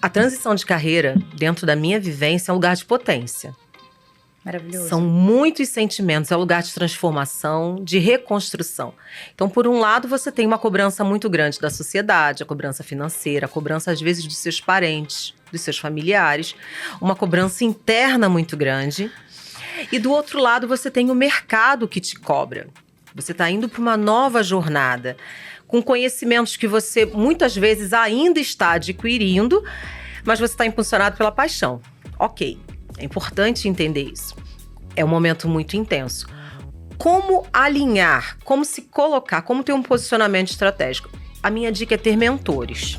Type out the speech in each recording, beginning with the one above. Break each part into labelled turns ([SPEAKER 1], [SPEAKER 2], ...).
[SPEAKER 1] A transição de carreira, dentro da minha vivência, é um lugar de potência.
[SPEAKER 2] Maravilhoso.
[SPEAKER 1] São muitos sentimentos, é um lugar de transformação, de reconstrução. Então, por um lado, você tem uma cobrança muito grande da sociedade, a cobrança financeira, a cobrança, às vezes, dos seus parentes, dos seus familiares, uma cobrança interna muito grande. E do outro lado, você tem o mercado que te cobra. Você está indo para uma nova jornada, com conhecimentos que você, muitas vezes, ainda está adquirindo, mas você está impulsionado pela paixão. Ok. É importante entender isso. É um momento muito intenso. Como alinhar, como se colocar, como ter um posicionamento estratégico? A minha dica é ter mentores.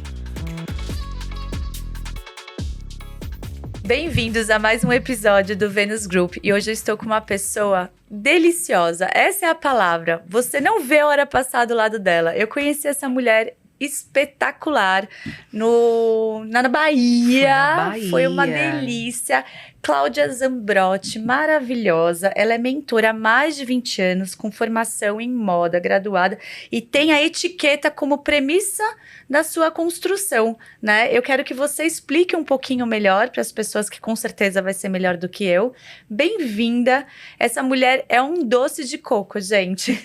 [SPEAKER 2] Bem-vindos a mais um episódio do Venus Group. E hoje eu estou com uma pessoa deliciosa. Essa é a palavra. Você não vê a hora passar do lado dela. Eu conheci essa mulher espetacular na Bahia. Foi uma delícia. Cláudia Zambrotti, maravilhosa. Ela é mentora há mais de 20 anos, com formação em moda, graduada, e tem a etiqueta como premissa da sua construção, né? Eu quero que você explique um pouquinho melhor para as pessoas, que com certeza vai ser melhor do que eu. Bem-vinda. Essa mulher é um doce de coco, gente.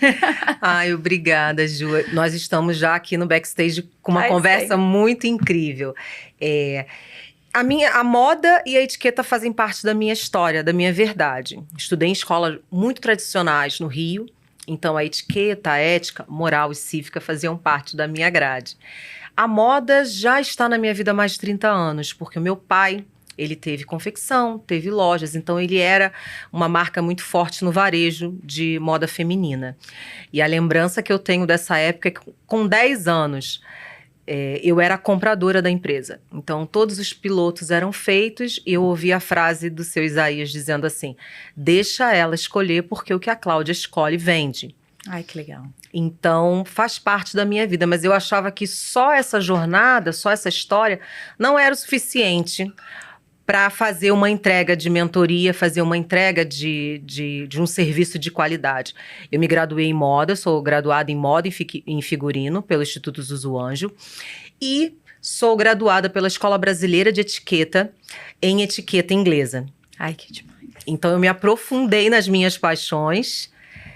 [SPEAKER 1] Ai, obrigada, Ju. Nós estamos já aqui no backstage com uma conversa muito incrível. A moda e a etiqueta fazem parte da minha história, da minha verdade. Estudei em escolas muito tradicionais no Rio, então a etiqueta, a ética, moral e cívica faziam parte da minha grade. A moda já está na minha vida há mais de 30 anos, porque o meu pai, ele teve confecção, teve lojas, então ele era uma marca muito forte no varejo de moda feminina. E a lembrança que eu tenho dessa época é que com 10 anos... eu era a compradora da empresa. Então, todos os pilotos eram feitos e eu ouvi a frase do seu Isaías dizendo assim: deixa ela escolher, porque o que a Cláudia escolhe vende.
[SPEAKER 2] Ai, que legal.
[SPEAKER 1] Então, faz parte da minha vida, mas eu achava que só essa jornada, só essa história, não era o suficiente para fazer uma entrega de mentoria, fazer uma entrega de um serviço de qualidade. Eu me graduei em moda, sou graduada em moda e em figurino pelo Instituto Zuzu Anjo e sou graduada pela Escola Brasileira de Etiqueta em etiqueta inglesa.
[SPEAKER 2] Ai, que demais.
[SPEAKER 1] Então eu me aprofundei nas minhas paixões,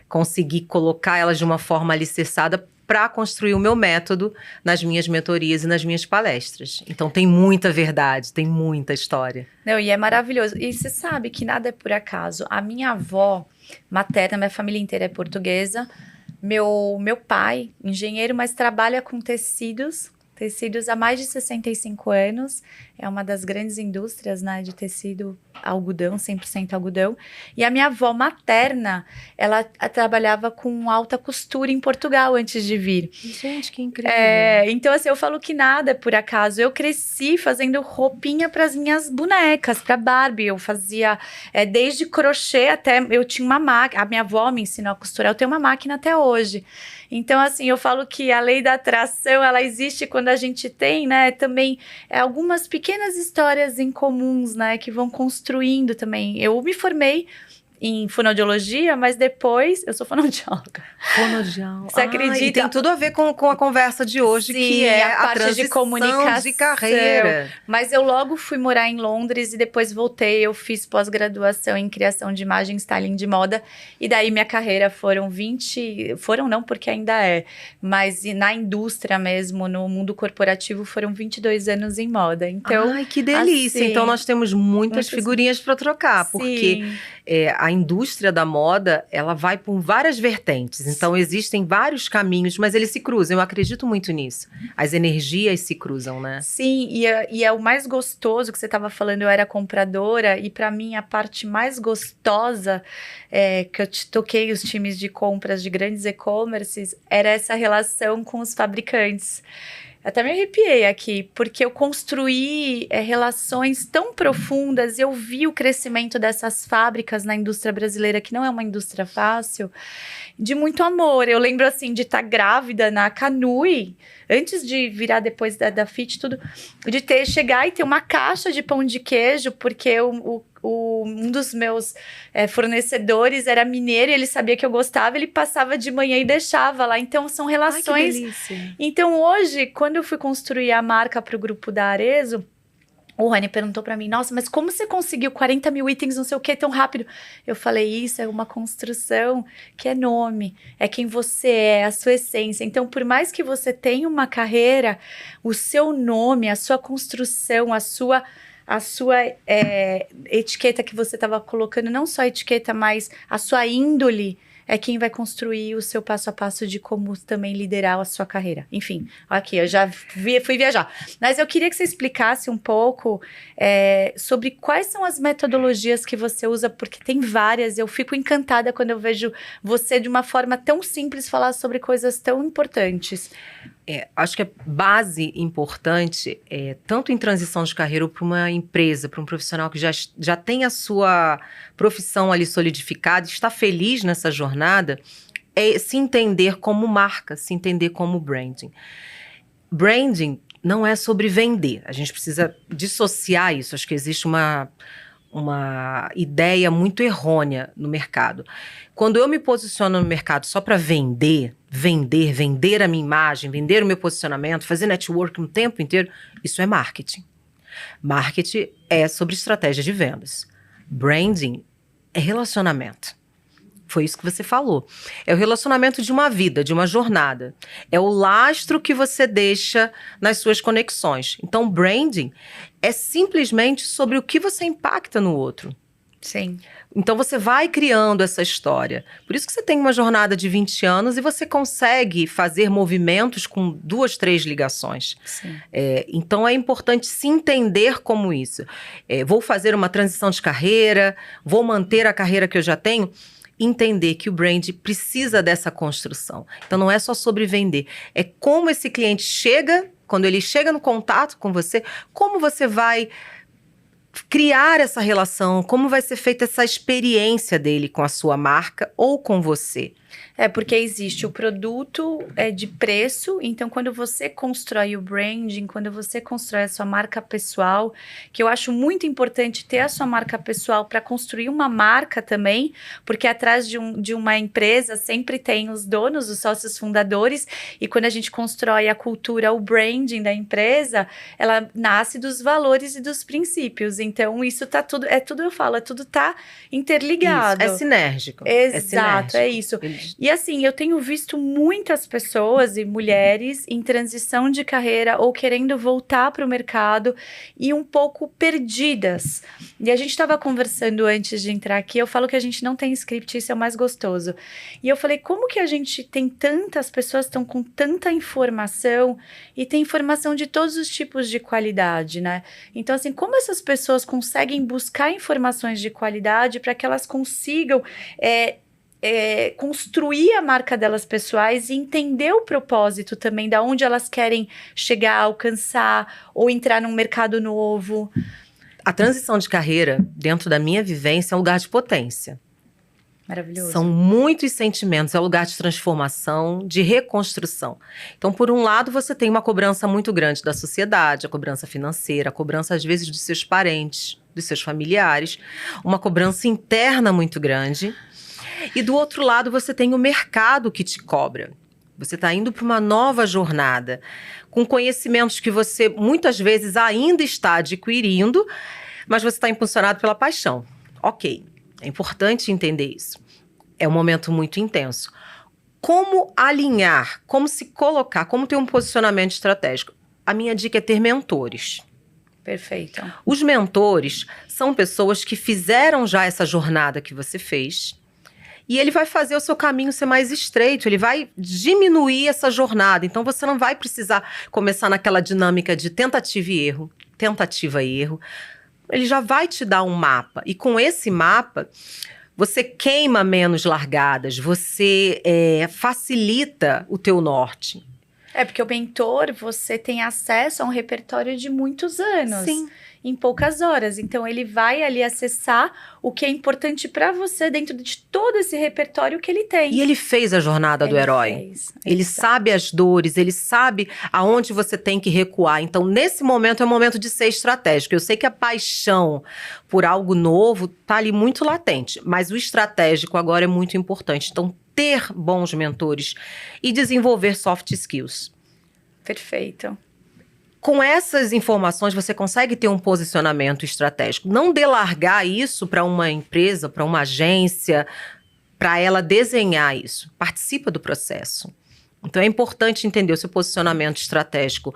[SPEAKER 1] consegui colocar elas de uma forma alicerçada para construir o meu método nas minhas mentorias e nas minhas palestras. Então tem muita verdade, tem muita história.
[SPEAKER 2] Não, e é maravilhoso. E você sabe que nada é por acaso. A minha avó materna, minha família inteira é portuguesa. Meu pai, engenheiro, mas trabalha com tecidos há mais de 65 anos. É uma das grandes indústrias, né, de tecido, algodão, 100% algodão. E a minha avó materna, ela trabalhava com alta costura em Portugal antes de vir.
[SPEAKER 1] Gente, que incrível.
[SPEAKER 2] Então, assim, eu falo que nada é por acaso. Eu cresci fazendo roupinha para as minhas bonecas, para Barbie. Eu fazia desde crochê até... Eu tinha uma máquina. A minha avó me ensinou a costurar. Eu tenho uma máquina até hoje. Então, assim, eu falo que a lei da atração, ela existe quando a gente tem, né, também algumas pequenas histórias em comuns, né, que vão construindo também. Eu me formei em fonoaudiologia, mas depois... Eu sou fonoaudióloga.
[SPEAKER 1] Fonoaudióloga.
[SPEAKER 2] Você acredita?
[SPEAKER 1] E tem tudo a ver com a conversa de hoje,
[SPEAKER 2] sim,
[SPEAKER 1] que é a
[SPEAKER 2] parte
[SPEAKER 1] transição
[SPEAKER 2] de comunicação,
[SPEAKER 1] de carreira.
[SPEAKER 2] Mas eu logo fui morar em Londres e depois voltei. Eu fiz pós-graduação em criação de imagem, styling de moda. E daí minha carreira foram 20... Foram não, porque ainda é. Mas na indústria mesmo, no mundo corporativo, foram 22 anos em moda. Então,
[SPEAKER 1] ai, que delícia.
[SPEAKER 2] Assim,
[SPEAKER 1] então nós temos muitas figurinhas para trocar.
[SPEAKER 2] Sim.
[SPEAKER 1] Porque a indústria da moda, ela vai por várias vertentes. Então existem vários caminhos, mas eles se cruzam. Eu acredito muito nisso. As energias se cruzam, né?
[SPEAKER 2] Sim, e é o mais gostoso que você estava falando. Eu era compradora e para mim a parte mais gostosa que eu toquei os times de compras de grandes e-commerces era essa relação com os fabricantes. Até me arrepiei aqui, porque eu construí relações tão profundas, eu vi o crescimento dessas fábricas na indústria brasileira, que não é uma indústria fácil, de muito amor. Eu lembro, assim, de estar grávida na Canui, antes de virar depois da Fit, tudo, de chegar e ter uma caixa de pão de queijo, porque um dos meus fornecedores era mineiro e ele sabia que eu gostava, ele passava de manhã e deixava lá. Então, são relações...
[SPEAKER 1] Ai, que delícia.
[SPEAKER 2] Então, hoje, quando eu fui construir a marca para o grupo da Arezzo, O Rony perguntou pra mim, nossa, mas como você conseguiu 40 mil itens, não sei o que, tão rápido? Eu falei, isso é uma construção que é nome, é quem você é, a sua essência. Então, por mais que você tenha uma carreira, o seu nome, a sua construção, a sua etiqueta que você estava colocando, não só a etiqueta, mas a sua índole, é quem vai construir o seu passo a passo de como também liderar a sua carreira. Enfim, aqui, eu já fui viajar. Mas eu queria que você explicasse um pouco sobre quais são as metodologias que você usa, porque tem várias. Eu fico encantada quando eu vejo você de uma forma tão simples falar sobre coisas tão importantes.
[SPEAKER 1] Acho que a base importante, tanto em transição de carreira ou para uma empresa, para um profissional que já tem a sua profissão ali solidificada, está feliz nessa jornada, é se entender como marca, se entender como branding. Branding não é sobre vender, a gente precisa dissociar isso. Acho que existe uma ideia muito errônea no mercado. Quando eu me posiciono no mercado só para vender a minha imagem, vender o meu posicionamento, fazer networking o tempo inteiro, isso é marketing. Marketing é sobre estratégia de vendas. Branding é relacionamento. Foi isso que você falou. É o relacionamento de uma vida, de uma jornada. É o lastro que você deixa nas suas conexões. Então, branding é simplesmente sobre o que você impacta no outro.
[SPEAKER 2] Sim.
[SPEAKER 1] Então, você vai criando essa história. Por isso que você tem uma jornada de 20 anos e você consegue fazer movimentos com 2, 3 ligações.
[SPEAKER 2] Sim.
[SPEAKER 1] Então, é importante se entender como isso. Vou fazer uma transição de carreira, vou manter a carreira que eu já tenho. Entender que o brand precisa dessa construção. Então, não é só sobre vender. É como esse cliente chega, quando ele chega no contato com você, como você vai criar essa relação, como vai ser feita essa experiência dele com a sua marca ou com você.
[SPEAKER 2] Porque existe o produto de preço, então quando você constrói o branding, quando você constrói a sua marca pessoal, que eu acho muito importante ter a sua marca pessoal para construir uma marca também, porque atrás de uma empresa sempre tem os donos, os sócios fundadores, e quando a gente constrói a cultura, o branding da empresa, ela nasce dos valores e dos princípios, então isso tá tudo, eu falo, tudo tá interligado.
[SPEAKER 1] Isso, é sinérgico.
[SPEAKER 2] Exato, é isso. E assim, eu tenho visto muitas pessoas e mulheres em transição de carreira ou querendo voltar para o mercado e um pouco perdidas. E a gente estava conversando antes de entrar aqui, eu falo que a gente não tem script, isso é o mais gostoso. E eu falei, como que a gente tem tantas pessoas que estão com tanta informação e tem informação de todos os tipos de qualidade, né? Então, assim, como essas pessoas conseguem buscar informações de qualidade para que elas consigam construir a marca delas pessoais e entender o propósito também, da onde elas querem chegar, alcançar ou entrar num mercado novo.
[SPEAKER 1] A transição de carreira, dentro da minha vivência, é um lugar de potência.
[SPEAKER 2] Maravilhoso.
[SPEAKER 1] São muitos sentimentos, é um lugar de transformação, de reconstrução. Então, por um lado, você tem uma cobrança muito grande da sociedade, a cobrança financeira, a cobrança, às vezes, dos seus parentes, dos seus familiares, uma cobrança interna muito grande. E do outro lado, você tem o mercado que te cobra. Você está indo para uma nova jornada, com conhecimentos que você, muitas vezes, ainda está adquirindo, mas você está impulsionado pela paixão. Ok, é importante entender isso. É um momento muito intenso. Como alinhar, como se colocar, como ter um posicionamento estratégico? A minha dica é ter mentores.
[SPEAKER 2] Perfeito.
[SPEAKER 1] Os mentores são pessoas que fizeram já essa jornada que você fez. E ele vai fazer o seu caminho ser mais estreito, ele vai diminuir essa jornada. Então, você não vai precisar começar naquela dinâmica de tentativa e erro. Ele já vai te dar um mapa. E com esse mapa, você queima menos largadas, você facilita o teu norte.
[SPEAKER 2] Porque o mentor, você tem acesso a um repertório de muitos anos.
[SPEAKER 1] Sim.
[SPEAKER 2] Em poucas horas. Então, ele vai ali acessar o que é importante para você dentro de todo esse repertório que ele tem.
[SPEAKER 1] E ele fez a jornada do herói. Ele sabe as dores, ele sabe aonde você tem que recuar. Então, nesse momento, é o momento de ser estratégico. Eu sei que a paixão por algo novo tá ali muito latente, mas o estratégico agora é muito importante. Então, ter bons mentores e desenvolver soft skills.
[SPEAKER 2] Perfeito.
[SPEAKER 1] com essas informações, você consegue ter um posicionamento estratégico. Não delargar isso para uma empresa, para uma agência, para ela desenhar isso. Participa do processo. Então, é importante entender o seu posicionamento estratégico,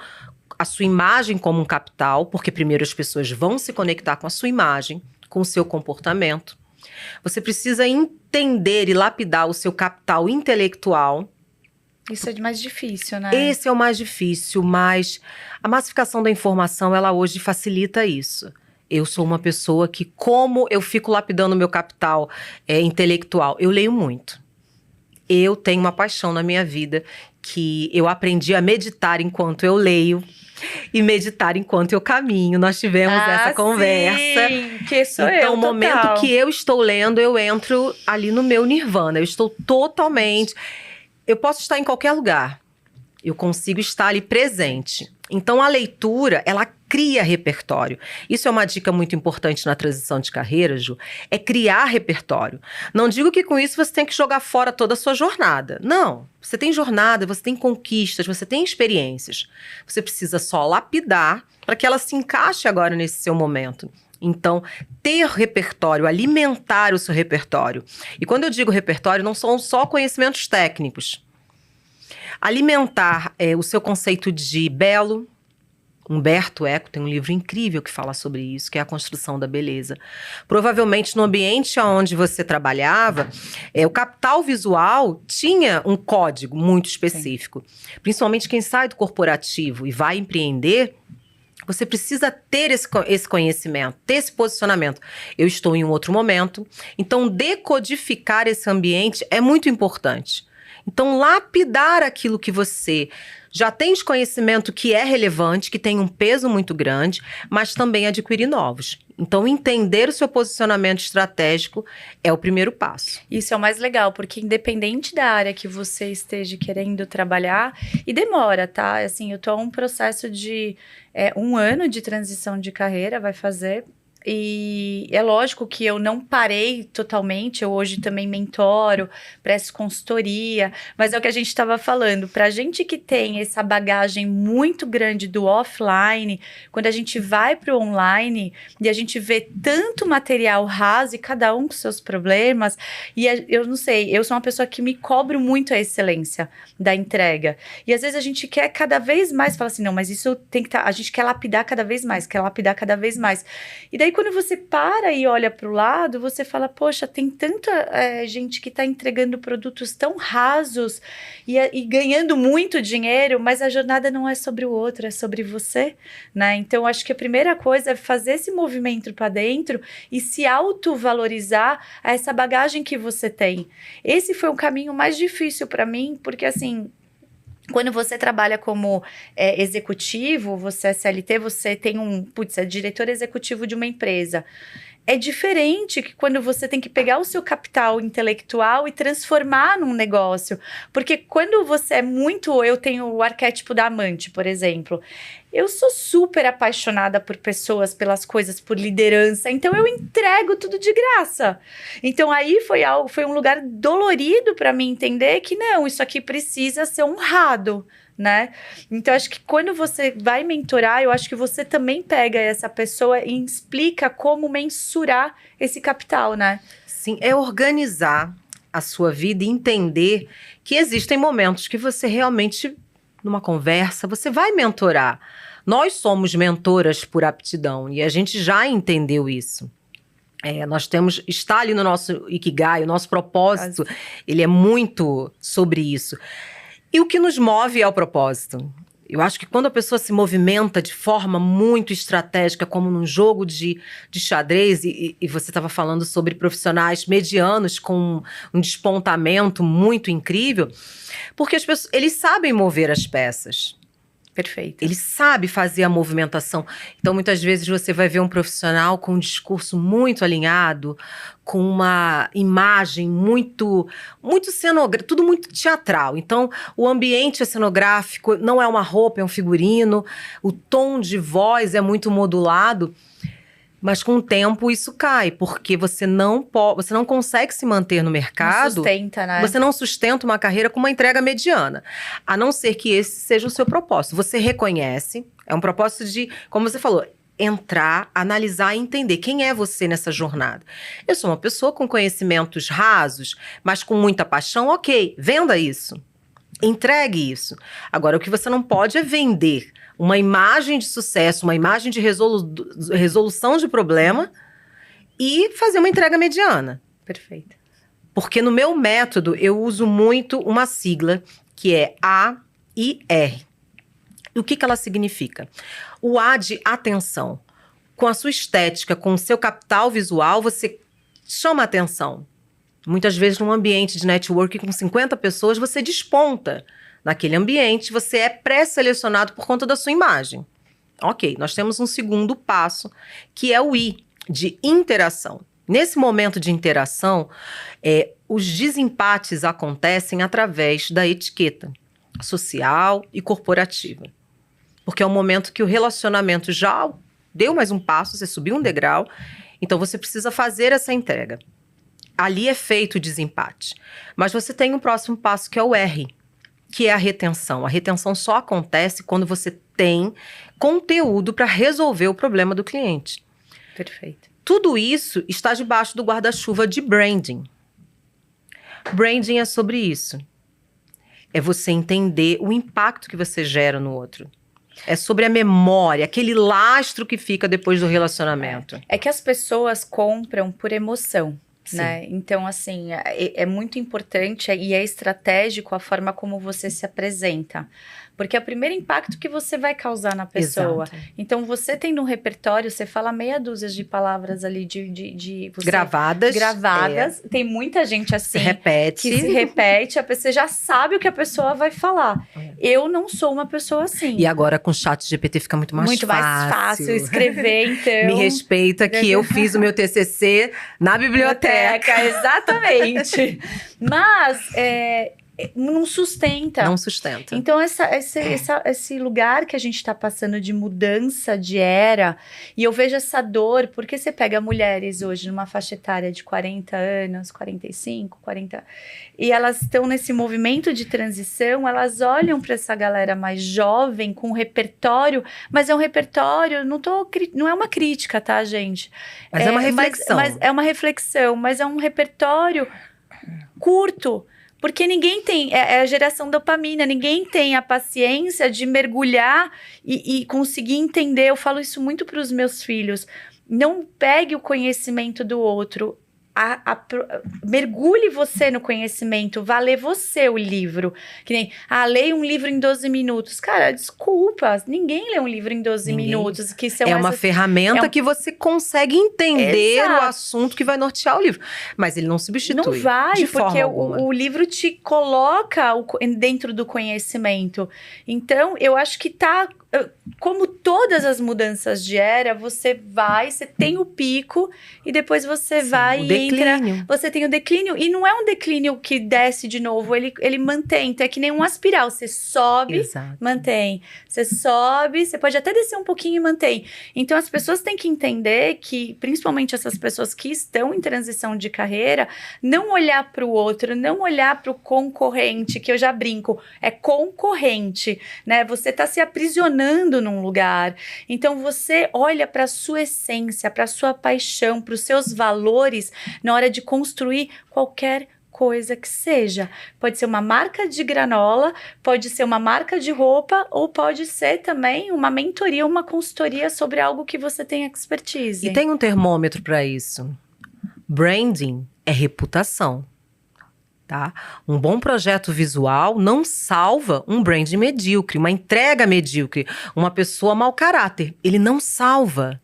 [SPEAKER 1] a sua imagem como um capital, porque primeiro as pessoas vão se conectar com a sua imagem, com o seu comportamento. Você precisa entender e lapidar o seu capital intelectual.
[SPEAKER 2] Isso é mais difícil, né?
[SPEAKER 1] Esse é o mais difícil, mas a massificação da informação, ela hoje facilita isso. Eu sou uma pessoa que, como eu fico lapidando o meu capital intelectual, eu leio muito. Eu tenho uma paixão na minha vida que eu aprendi a meditar enquanto eu leio e meditar enquanto eu caminho. Nós tivemos essa conversa.
[SPEAKER 2] Sim, que sou
[SPEAKER 1] então,
[SPEAKER 2] eu,
[SPEAKER 1] no momento
[SPEAKER 2] total.
[SPEAKER 1] que eu estou lendo, eu entro ali no meu nirvana. Eu estou totalmente... Eu posso estar em qualquer lugar. Eu consigo estar ali presente. Então, a leitura, ela cria repertório. Isso é uma dica muito importante na transição de carreira, Ju, é criar repertório. Não digo que com isso você tem que jogar fora toda a sua jornada. Não. Você tem jornada, você tem conquistas, você tem experiências. Você precisa só lapidar para que ela se encaixe agora nesse seu momento. Então, ter repertório, alimentar o seu repertório. E quando eu digo repertório, não são só conhecimentos técnicos. Alimentar o seu conceito de belo. Humberto Eco tem um livro incrível que fala sobre isso, que é a construção da beleza. Provavelmente no ambiente onde você trabalhava, o capital visual tinha um código muito específico. Sim. Principalmente quem sai do corporativo e vai empreender, você precisa ter esse conhecimento, ter esse posicionamento. Eu estou em um outro momento, então decodificar esse ambiente é muito importante. Então, lapidar aquilo que você já tem de conhecimento que é relevante, que tem um peso muito grande, mas também adquirir novos. Então, entender o seu posicionamento estratégico é o primeiro passo.
[SPEAKER 2] Isso é o mais legal, porque independente da área que você esteja querendo trabalhar, e demora, tá? Assim, eu tô a um processo de 1 ano de transição de carreira, vai fazer. E é lógico que eu não parei totalmente, eu hoje também mentoro, presto consultoria, mas é o que a gente estava falando, para a gente que tem essa bagagem muito grande do offline, quando a gente vai para o online e a gente vê tanto material raso e cada um com seus problemas, e eu não sei, eu sou uma pessoa que me cobro muito a excelência da entrega, e às vezes a gente quer cada vez mais, fala assim, não, mas isso tem que a gente quer lapidar cada vez mais, e daí quando você para e olha para o lado, você fala, poxa, tem tanta gente que está entregando produtos tão rasos e ganhando muito dinheiro, mas a jornada não é sobre o outro, é sobre você, né? Então, acho que a primeira coisa é fazer esse movimento para dentro e se autovalorizar a essa bagagem que você tem. Esse foi um caminho mais difícil para mim, porque assim... Quando você trabalha como executivo, você é CLT, você tem é diretor executivo de uma empresa. É diferente que quando você tem que pegar o seu capital intelectual e transformar num negócio. Porque quando você eu tenho o arquétipo da amante, por exemplo. Eu sou super apaixonada por pessoas, pelas coisas, por liderança. Então, eu entrego tudo de graça. Então, aí foi um lugar dolorido para mim entender que não, isso aqui precisa ser honrado, né? Então, acho que quando você vai mentorar, eu acho que você também pega essa pessoa e explica como mensurar esse capital, né?
[SPEAKER 1] Sim, é organizar a sua vida e entender que existem momentos que você realmente, numa conversa, você vai mentorar. Nós somos mentoras por aptidão e a gente já entendeu isso. Nós está ali no nosso Ikigai, o nosso propósito, ele é muito sobre isso. E o que nos move é o propósito. Eu acho que quando a pessoa se movimenta de forma muito estratégica, como num jogo de xadrez, e você estava falando sobre profissionais medianos com um despontamento muito incrível, porque as pessoas, eles sabem mover as peças.
[SPEAKER 2] Perfeito.
[SPEAKER 1] Ele sabe fazer a movimentação. Então, muitas vezes, você vai ver um profissional com um discurso muito alinhado, com uma imagem muito cenográfica, tudo muito teatral. Então, o ambiente é cenográfico, não é uma roupa, é um figurino. O tom de voz é muito modulado. Mas com o tempo isso cai, porque você não consegue se manter no mercado.
[SPEAKER 2] Não sustenta, né?
[SPEAKER 1] Você não sustenta uma carreira com uma entrega mediana. A não ser que esse seja o seu propósito. Você reconhece, é um propósito de, como você falou, entrar, analisar e entender quem é você nessa jornada. Eu sou uma pessoa com conhecimentos rasos, mas com muita paixão, ok, venda isso. Entregue isso. Agora, o que você não pode é vender uma imagem de sucesso, uma imagem de resolução de problema e fazer uma entrega mediana.
[SPEAKER 2] Perfeito.
[SPEAKER 1] Porque no meu método eu uso muito uma sigla que é AIR. E o que ela significa? O A de atenção. Com a sua estética, com o seu capital visual, você chama atenção. Muitas vezes num ambiente de networking com 50 pessoas, você desponta. Naquele ambiente, você é pré-selecionado por conta da sua imagem. Ok, nós temos um segundo passo, que é o I, de interação. Nesse momento de interação, os desempates acontecem através da etiqueta social e corporativa. Porque é um momento que o relacionamento já deu mais um passo, você subiu um degrau, então você precisa fazer essa entrega. Ali é feito o desempate. Mas você tem um próximo passo, que é o R, que é a retenção. A retenção só acontece quando você tem conteúdo para resolver o problema do cliente.
[SPEAKER 2] Perfeito.
[SPEAKER 1] Tudo isso está debaixo do guarda-chuva de branding. Branding é sobre isso. É você entender o impacto que você gera no outro. É sobre a memória, aquele lastro que fica depois do relacionamento.
[SPEAKER 2] É que as pessoas compram por emoção.
[SPEAKER 1] Sim.
[SPEAKER 2] Né? Então, assim, é muito importante e é estratégico a forma como você se apresenta. Porque é o primeiro impacto que você vai causar na pessoa.
[SPEAKER 1] Exato.
[SPEAKER 2] Então, você tem no repertório, você fala meia dúzia de palavras ali você,
[SPEAKER 1] gravadas.
[SPEAKER 2] Tem muita gente assim.
[SPEAKER 1] Repete.
[SPEAKER 2] Que se repete, a pessoa já sabe o que a pessoa vai falar. Eu não sou uma pessoa assim.
[SPEAKER 1] E agora com o chat GPT fica muito mais fácil.
[SPEAKER 2] Muito mais fácil escrever, então.
[SPEAKER 1] Me respeita que eu fiz o meu TCC na biblioteca.
[SPEAKER 2] Exatamente. Mas não sustenta.
[SPEAKER 1] Não sustenta.
[SPEAKER 2] Então, esse lugar que a gente está passando de mudança de era, e eu vejo essa dor, porque você pega mulheres hoje numa faixa etária de 40 anos, 45, 40, e elas estão nesse movimento de transição, elas olham para essa galera mais jovem, com repertório, mas é um repertório, não é uma crítica, tá, gente?
[SPEAKER 1] Mas é uma reflexão.
[SPEAKER 2] Mas é uma reflexão, mas é um repertório curto. Porque ninguém tem, é a geração dopamina, ninguém tem a paciência de mergulhar e conseguir entender. Eu falo isso muito para os meus filhos. Não pegue o conhecimento do outro. Mergulhe você no conhecimento, vá ler você o livro. Que nem, leia um livro em 12 minutos. Cara, desculpa, ninguém lê um livro em 12 minutos. Que são
[SPEAKER 1] uma ferramenta que você consegue entender o assunto que vai nortear o livro. Mas ele não substitui.
[SPEAKER 2] Não vai,
[SPEAKER 1] de
[SPEAKER 2] porque
[SPEAKER 1] forma alguma.
[SPEAKER 2] O livro te coloca dentro do conhecimento. Então, eu acho que como todas as mudanças de era, você tem o pico e depois você vai e entra. Você tem o declínio e não é um declínio que desce de novo, ele mantém. Então é que nem uma espiral, você sobe,
[SPEAKER 1] Exato.
[SPEAKER 2] mantém. Você sobe, você pode até descer um pouquinho e mantém. Então as pessoas têm que entender que, principalmente essas pessoas que estão em transição de carreira, não olhar para o outro, não olhar para o concorrente, que eu já brinco, é concorrente, né? Você está se aprisionando num lugar. Então você olha para a sua essência, para a sua paixão, para os seus valores na hora de construir qualquer coisa que seja. Pode ser uma marca de granola, pode ser uma marca de roupa ou pode ser também uma mentoria, uma consultoria sobre algo que você tem expertise.
[SPEAKER 1] E tem um termômetro para isso. Branding é reputação. Tá? Um bom projeto visual não salva um brand medíocre, uma entrega medíocre, uma pessoa mau caráter. Ele não salva.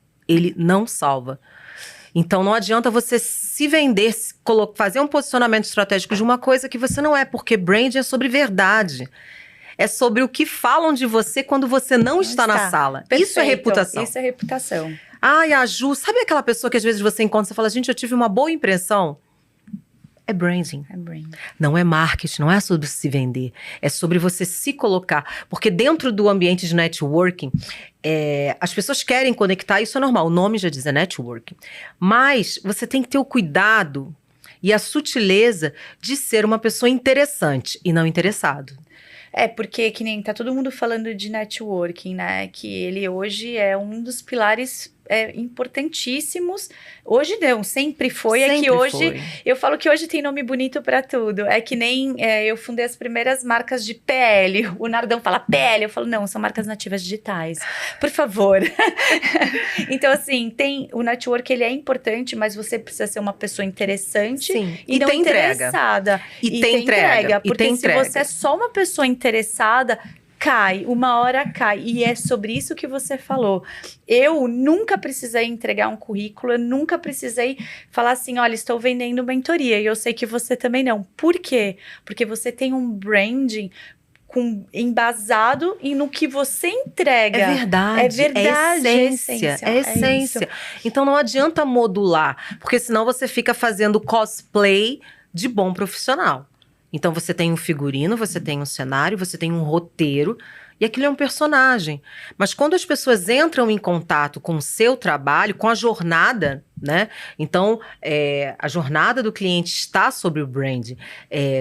[SPEAKER 1] Então não adianta você se vender, fazer um posicionamento estratégico de uma coisa que você não é, porque brand é sobre verdade. É sobre o que falam de você quando você não está na sala.
[SPEAKER 2] Perfeito.
[SPEAKER 1] Isso é reputação.
[SPEAKER 2] Isso é reputação.
[SPEAKER 1] A Ju, sabe aquela pessoa que às vezes você encontra e fala, gente, eu tive uma boa impressão? É branding.
[SPEAKER 2] É branding.
[SPEAKER 1] Não é marketing, não é sobre se vender. É sobre você se colocar. Porque dentro do ambiente de networking, as pessoas querem conectar, isso é normal. O nome já diz, é networking. Mas você tem que ter o cuidado e a sutileza de ser uma pessoa interessante e não interessado.
[SPEAKER 2] Porque que nem tá todo mundo falando de networking, né? Que ele hoje é um dos pilares importantíssimos. Hoje não, sempre foi.
[SPEAKER 1] Sempre
[SPEAKER 2] é que hoje,
[SPEAKER 1] foi.
[SPEAKER 2] eu falo que hoje tem nome bonito pra tudo. É que nem eu fundei as primeiras marcas de PL. O Nardão fala PL, eu falo, não, são marcas nativas digitais. Por favor. Então, assim, o network, ele é importante, mas você precisa ser uma pessoa interessante.
[SPEAKER 1] Sim.
[SPEAKER 2] E não
[SPEAKER 1] tem entrega.
[SPEAKER 2] interessada.
[SPEAKER 1] E tem entrega.
[SPEAKER 2] Porque
[SPEAKER 1] E tem
[SPEAKER 2] se
[SPEAKER 1] entrega.
[SPEAKER 2] você é só uma pessoa interessada, cai, uma hora cai. E é sobre isso que você falou. Eu nunca precisei entregar um currículo, eu nunca precisei falar assim, olha, estou vendendo mentoria. E eu sei que você também não. Por quê? Porque você tem um branding embasado no que você entrega.
[SPEAKER 1] É verdade.
[SPEAKER 2] É verdade.
[SPEAKER 1] É essência. É essência. Então não adianta modular, porque senão você fica fazendo cosplay de bom profissional. Então você tem um figurino, você tem um cenário, você tem um roteiro, e aquilo é um personagem. Mas quando as pessoas entram em contato com o seu trabalho, com a jornada, né? Então, a jornada do cliente está sobre o branding.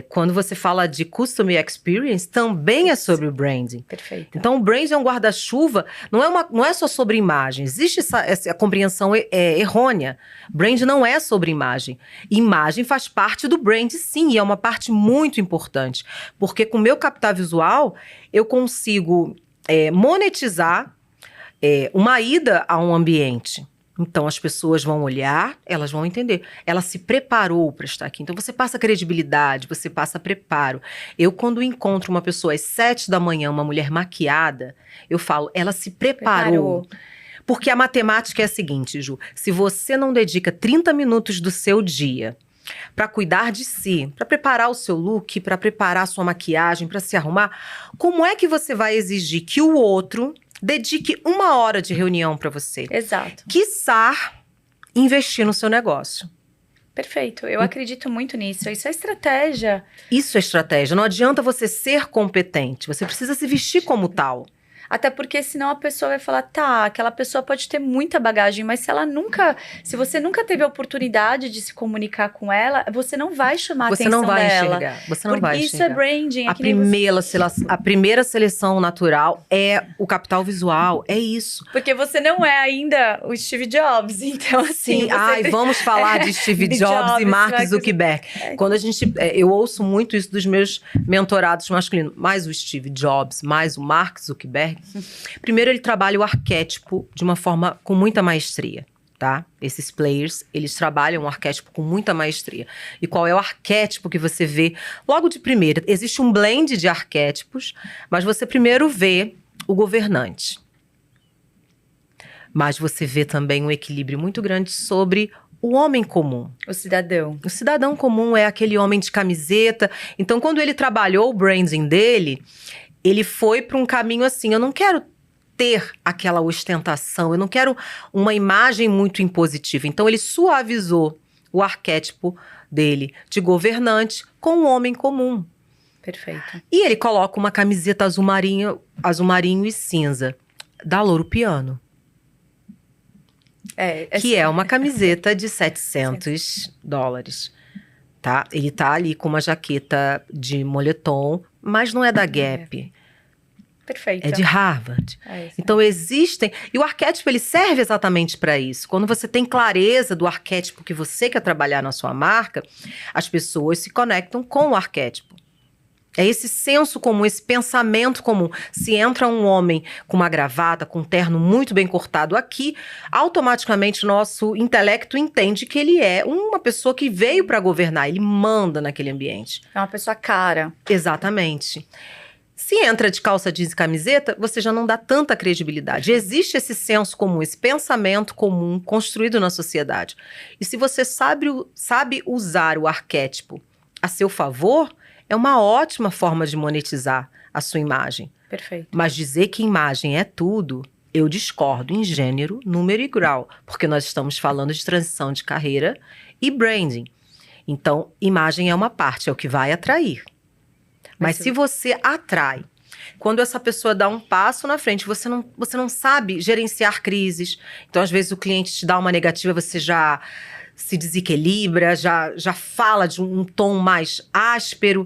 [SPEAKER 1] Quando você fala de Customer Experience, também é sobre o branding.
[SPEAKER 2] Perfeito.
[SPEAKER 1] Então, o branding é um guarda-chuva, não é só sobre imagem. Existe essa compreensão errônea. Brand não é sobre imagem. Imagem faz parte do brand, sim, e é uma parte muito importante. Porque com o meu capital visual, eu consigo monetizar uma ida a um ambiente. Então, as pessoas vão olhar, elas vão entender. Ela se preparou para estar aqui. Então, você passa credibilidade, você passa preparo. Eu, quando encontro uma pessoa às 7 da manhã, uma mulher maquiada, eu falo, ela se preparou. Porque a matemática é a seguinte, Ju. Se você não dedica 30 minutos do seu dia para cuidar de si, para preparar o seu look, para preparar a sua maquiagem, para se arrumar, como é que você vai exigir que o outro dedique 1 hora de reunião para você?
[SPEAKER 2] Exato.
[SPEAKER 1] Quiçá investir no seu negócio.
[SPEAKER 2] Perfeito. Eu acredito muito nisso. Isso é estratégia.
[SPEAKER 1] Isso é estratégia. Não adianta você ser competente. Você precisa se vestir como tal.
[SPEAKER 2] Até porque senão a pessoa vai falar, tá, aquela pessoa pode ter muita bagagem, mas se você nunca teve a oportunidade de se comunicar com ela, você não vai chamar a atenção dela.
[SPEAKER 1] Você não vai enxergar.
[SPEAKER 2] Isso é branding.
[SPEAKER 1] A primeira seleção natural é o capital visual, é isso.
[SPEAKER 2] Porque você não é ainda o Steve Jobs, então assim...
[SPEAKER 1] Sim, vamos falar de Steve Jobs e Mark Zuckerberg. Quando eu ouço muito isso dos meus mentorados masculinos, mais o Steve Jobs, mais o Mark Zuckerberg. Primeiro, ele trabalha o arquétipo de uma forma com muita maestria, tá? Esses players, eles trabalham o arquétipo com muita maestria. E qual é o arquétipo que você vê? Logo de primeira, existe um blend de arquétipos, mas você primeiro vê o governante. Mas você vê também um equilíbrio muito grande sobre o homem comum.
[SPEAKER 2] O cidadão.
[SPEAKER 1] O cidadão comum é aquele homem de camiseta. Então, quando ele trabalhou o branding dele, ele foi para um caminho assim, eu não quero ter aquela ostentação, eu não quero uma imagem muito impositiva. Então, ele suavizou o arquétipo dele de governante com o homem comum.
[SPEAKER 2] Perfeito.
[SPEAKER 1] E ele coloca uma camiseta azul marinho e cinza, da Loro Piano. Que é uma camiseta de $700, tá? Ele tá ali com uma jaqueta de moletom, mas não é da Gap.
[SPEAKER 2] Perfeito.
[SPEAKER 1] É de Harvard. Então existem... E o arquétipo, ele serve exatamente para isso. Quando você tem clareza do arquétipo que você quer trabalhar na sua marca, as pessoas se conectam com o arquétipo. É esse senso comum, esse pensamento comum. Se entra um homem com uma gravata, com um terno muito bem cortado aqui, automaticamente nosso intelecto entende que ele é uma pessoa que veio para governar, ele manda naquele ambiente.
[SPEAKER 2] É uma pessoa cara.
[SPEAKER 1] Exatamente. Se entra de calça jeans e camiseta, você já não dá tanta credibilidade. Existe esse senso comum, esse pensamento comum construído na sociedade. E se você sabe usar o arquétipo a seu favor, é uma ótima forma de monetizar a sua imagem.
[SPEAKER 2] Perfeito.
[SPEAKER 1] Mas dizer que imagem é tudo, eu discordo em gênero, número e grau. Porque nós estamos falando de transição de carreira e branding. Então, imagem é uma parte, é o que vai atrair. Mas se você atrai, quando essa pessoa dá um passo na frente, você não sabe gerenciar crises. Então, às vezes, o cliente te dá uma negativa, você já se desequilibra, já fala de um tom mais áspero.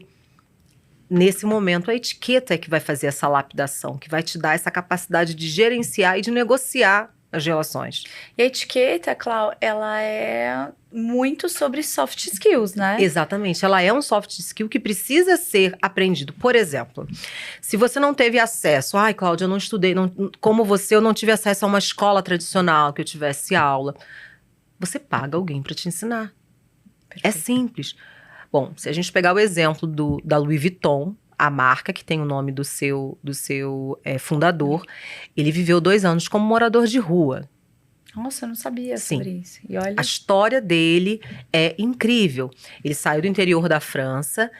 [SPEAKER 1] Nesse momento, a etiqueta é que vai fazer essa lapidação, que vai te dar essa capacidade de gerenciar e de negociar as relações.
[SPEAKER 2] E a etiqueta, Clau, ela é muito sobre soft skills, né?
[SPEAKER 1] Exatamente, ela é um soft skill que precisa ser aprendido. Por exemplo, se você não teve acesso, ai, Cláudia, eu não estudei, como você, eu não tive acesso a uma escola tradicional que eu tivesse aula. Você paga alguém para te ensinar.
[SPEAKER 2] Perfeito.
[SPEAKER 1] É simples. Bom, se a gente pegar o exemplo da Louis Vuitton, a marca que tem o nome do seu fundador, ele viveu 2 anos como morador de rua.
[SPEAKER 2] Nossa, eu não sabia
[SPEAKER 1] Sim.
[SPEAKER 2] sobre isso. E olha,
[SPEAKER 1] A história dele é incrível. Ele saiu do interior da França,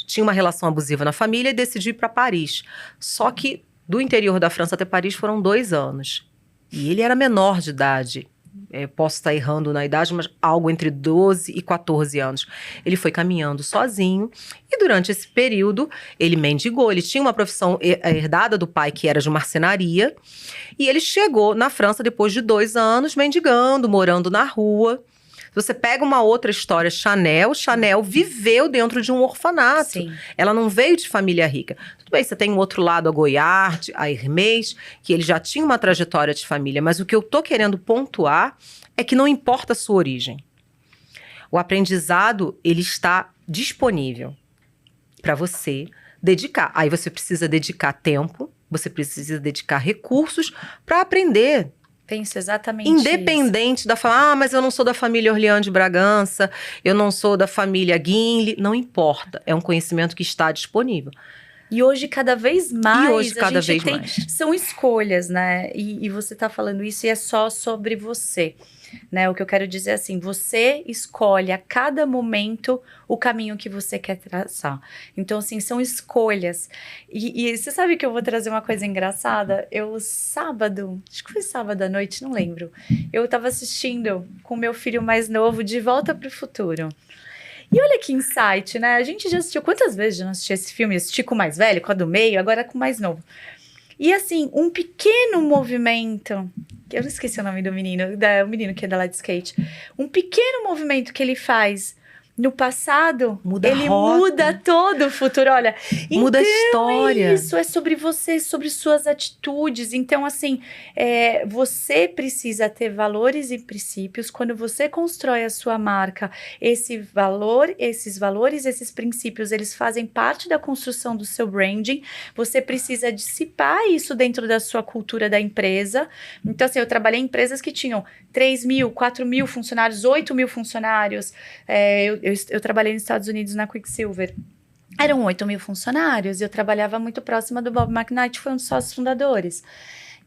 [SPEAKER 1] tinha uma relação abusiva na família e decidiu ir para Paris. Só que do interior da França até Paris foram 2 anos. E ele era menor de idade. Posso estar errando na idade, mas algo entre 12 e 14 anos. Ele foi caminhando sozinho e durante esse período ele mendigou. Ele tinha uma profissão herdada do pai que era de marcenaria e ele chegou na França depois de 2 anos mendigando, morando na rua. Você pega uma outra história, Chanel viveu dentro de um orfanato.
[SPEAKER 2] sim.
[SPEAKER 1] Ela não veio de família rica. Tudo bem, você tem um outro lado, a Goyard, a Hermès, que ele já tinha uma trajetória de família. Mas o que eu tô querendo pontuar é que não importa a sua origem. O aprendizado, ele está disponível para você dedicar. Aí você precisa dedicar tempo, você precisa dedicar recursos para aprender.
[SPEAKER 2] Penso exatamente
[SPEAKER 1] Independente da família, mas eu não sou da família Orleans de Bragança, eu não sou da família Guinle, não importa, é um conhecimento que está disponível.
[SPEAKER 2] E hoje, cada vez mais,
[SPEAKER 1] mais.
[SPEAKER 2] São escolhas, né? E você tá falando isso e é só sobre você, né? O que eu quero dizer é assim, você escolhe a cada momento o caminho que você quer traçar. Então, assim, são escolhas. E você sabe que eu vou trazer uma coisa engraçada? Acho que foi sábado à noite, não lembro. Eu tava assistindo com meu filho mais novo, De Volta para o Futuro. E olha que insight, né? A gente já assistiu, quantas vezes já não assisti esse filme? Eu assisti com o mais velho, com a do meio, agora com o mais novo. E assim, um pequeno movimento, eu não esqueci o nome do menino, o menino que anda lá de skate. Um pequeno movimento que ele faz no passado, ele muda todo o futuro. Olha,
[SPEAKER 1] muda a história.
[SPEAKER 2] Isso é sobre você, sobre suas atitudes. Então, assim, você precisa ter valores e princípios. Quando você constrói a sua marca, esses valores, esses princípios, eles fazem parte da construção do seu branding. Você precisa dissipar isso dentro da sua cultura da empresa. Então, assim, eu trabalhei em empresas que tinham 3.000, 4.000 funcionários, 8.000 funcionários. Eu trabalhei nos Estados Unidos na Quicksilver. Eram 8.000 funcionários e eu trabalhava muito próxima do Bob McKnight, que foi um dos sócios fundadores.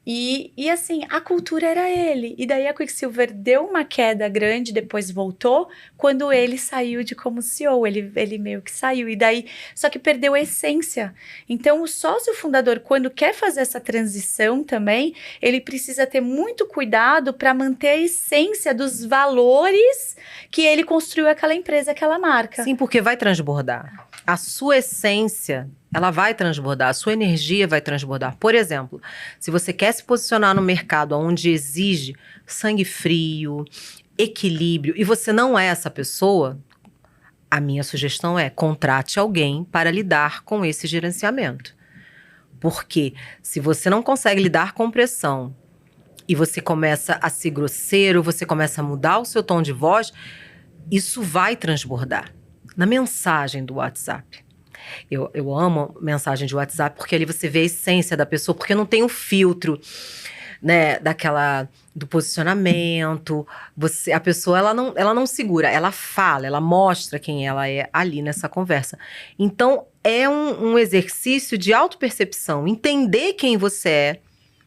[SPEAKER 2] E assim, a cultura era ele. E daí a Quicksilver deu uma queda grande, depois voltou, quando ele saiu de como CEO. Ele meio que saiu. E daí, só que perdeu a essência. Então, o sócio fundador, quando quer fazer essa transição também, ele precisa ter muito cuidado para manter a essência dos valores que ele construiu aquela empresa, aquela marca.
[SPEAKER 1] Sim, porque vai transbordar. A sua essência, ela vai transbordar, a sua energia vai transbordar. Por exemplo, se você quer se posicionar no mercado onde exige sangue frio, equilíbrio, e você não é essa pessoa, a minha sugestão é contrate alguém para lidar com esse gerenciamento. Porque se você não consegue lidar com pressão e você começa a ser grosseiro, você começa a mudar o seu tom de voz, isso vai transbordar. Na mensagem do WhatsApp. Eu amo mensagem de WhatsApp porque ali você vê a essência da pessoa, porque não tem o filtro, né, do posicionamento. A pessoa, ela não segura, ela fala, ela mostra quem ela é ali nessa conversa. Então, é um exercício de autopercepção, entender quem você é,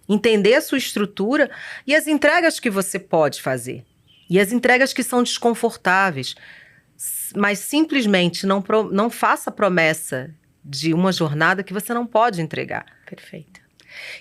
[SPEAKER 1] entender a sua estrutura e as entregas que você pode fazer. E as entregas que são desconfortáveis. Mas simplesmente não faça promessa de uma jornada que você não pode entregar.
[SPEAKER 2] Perfeito.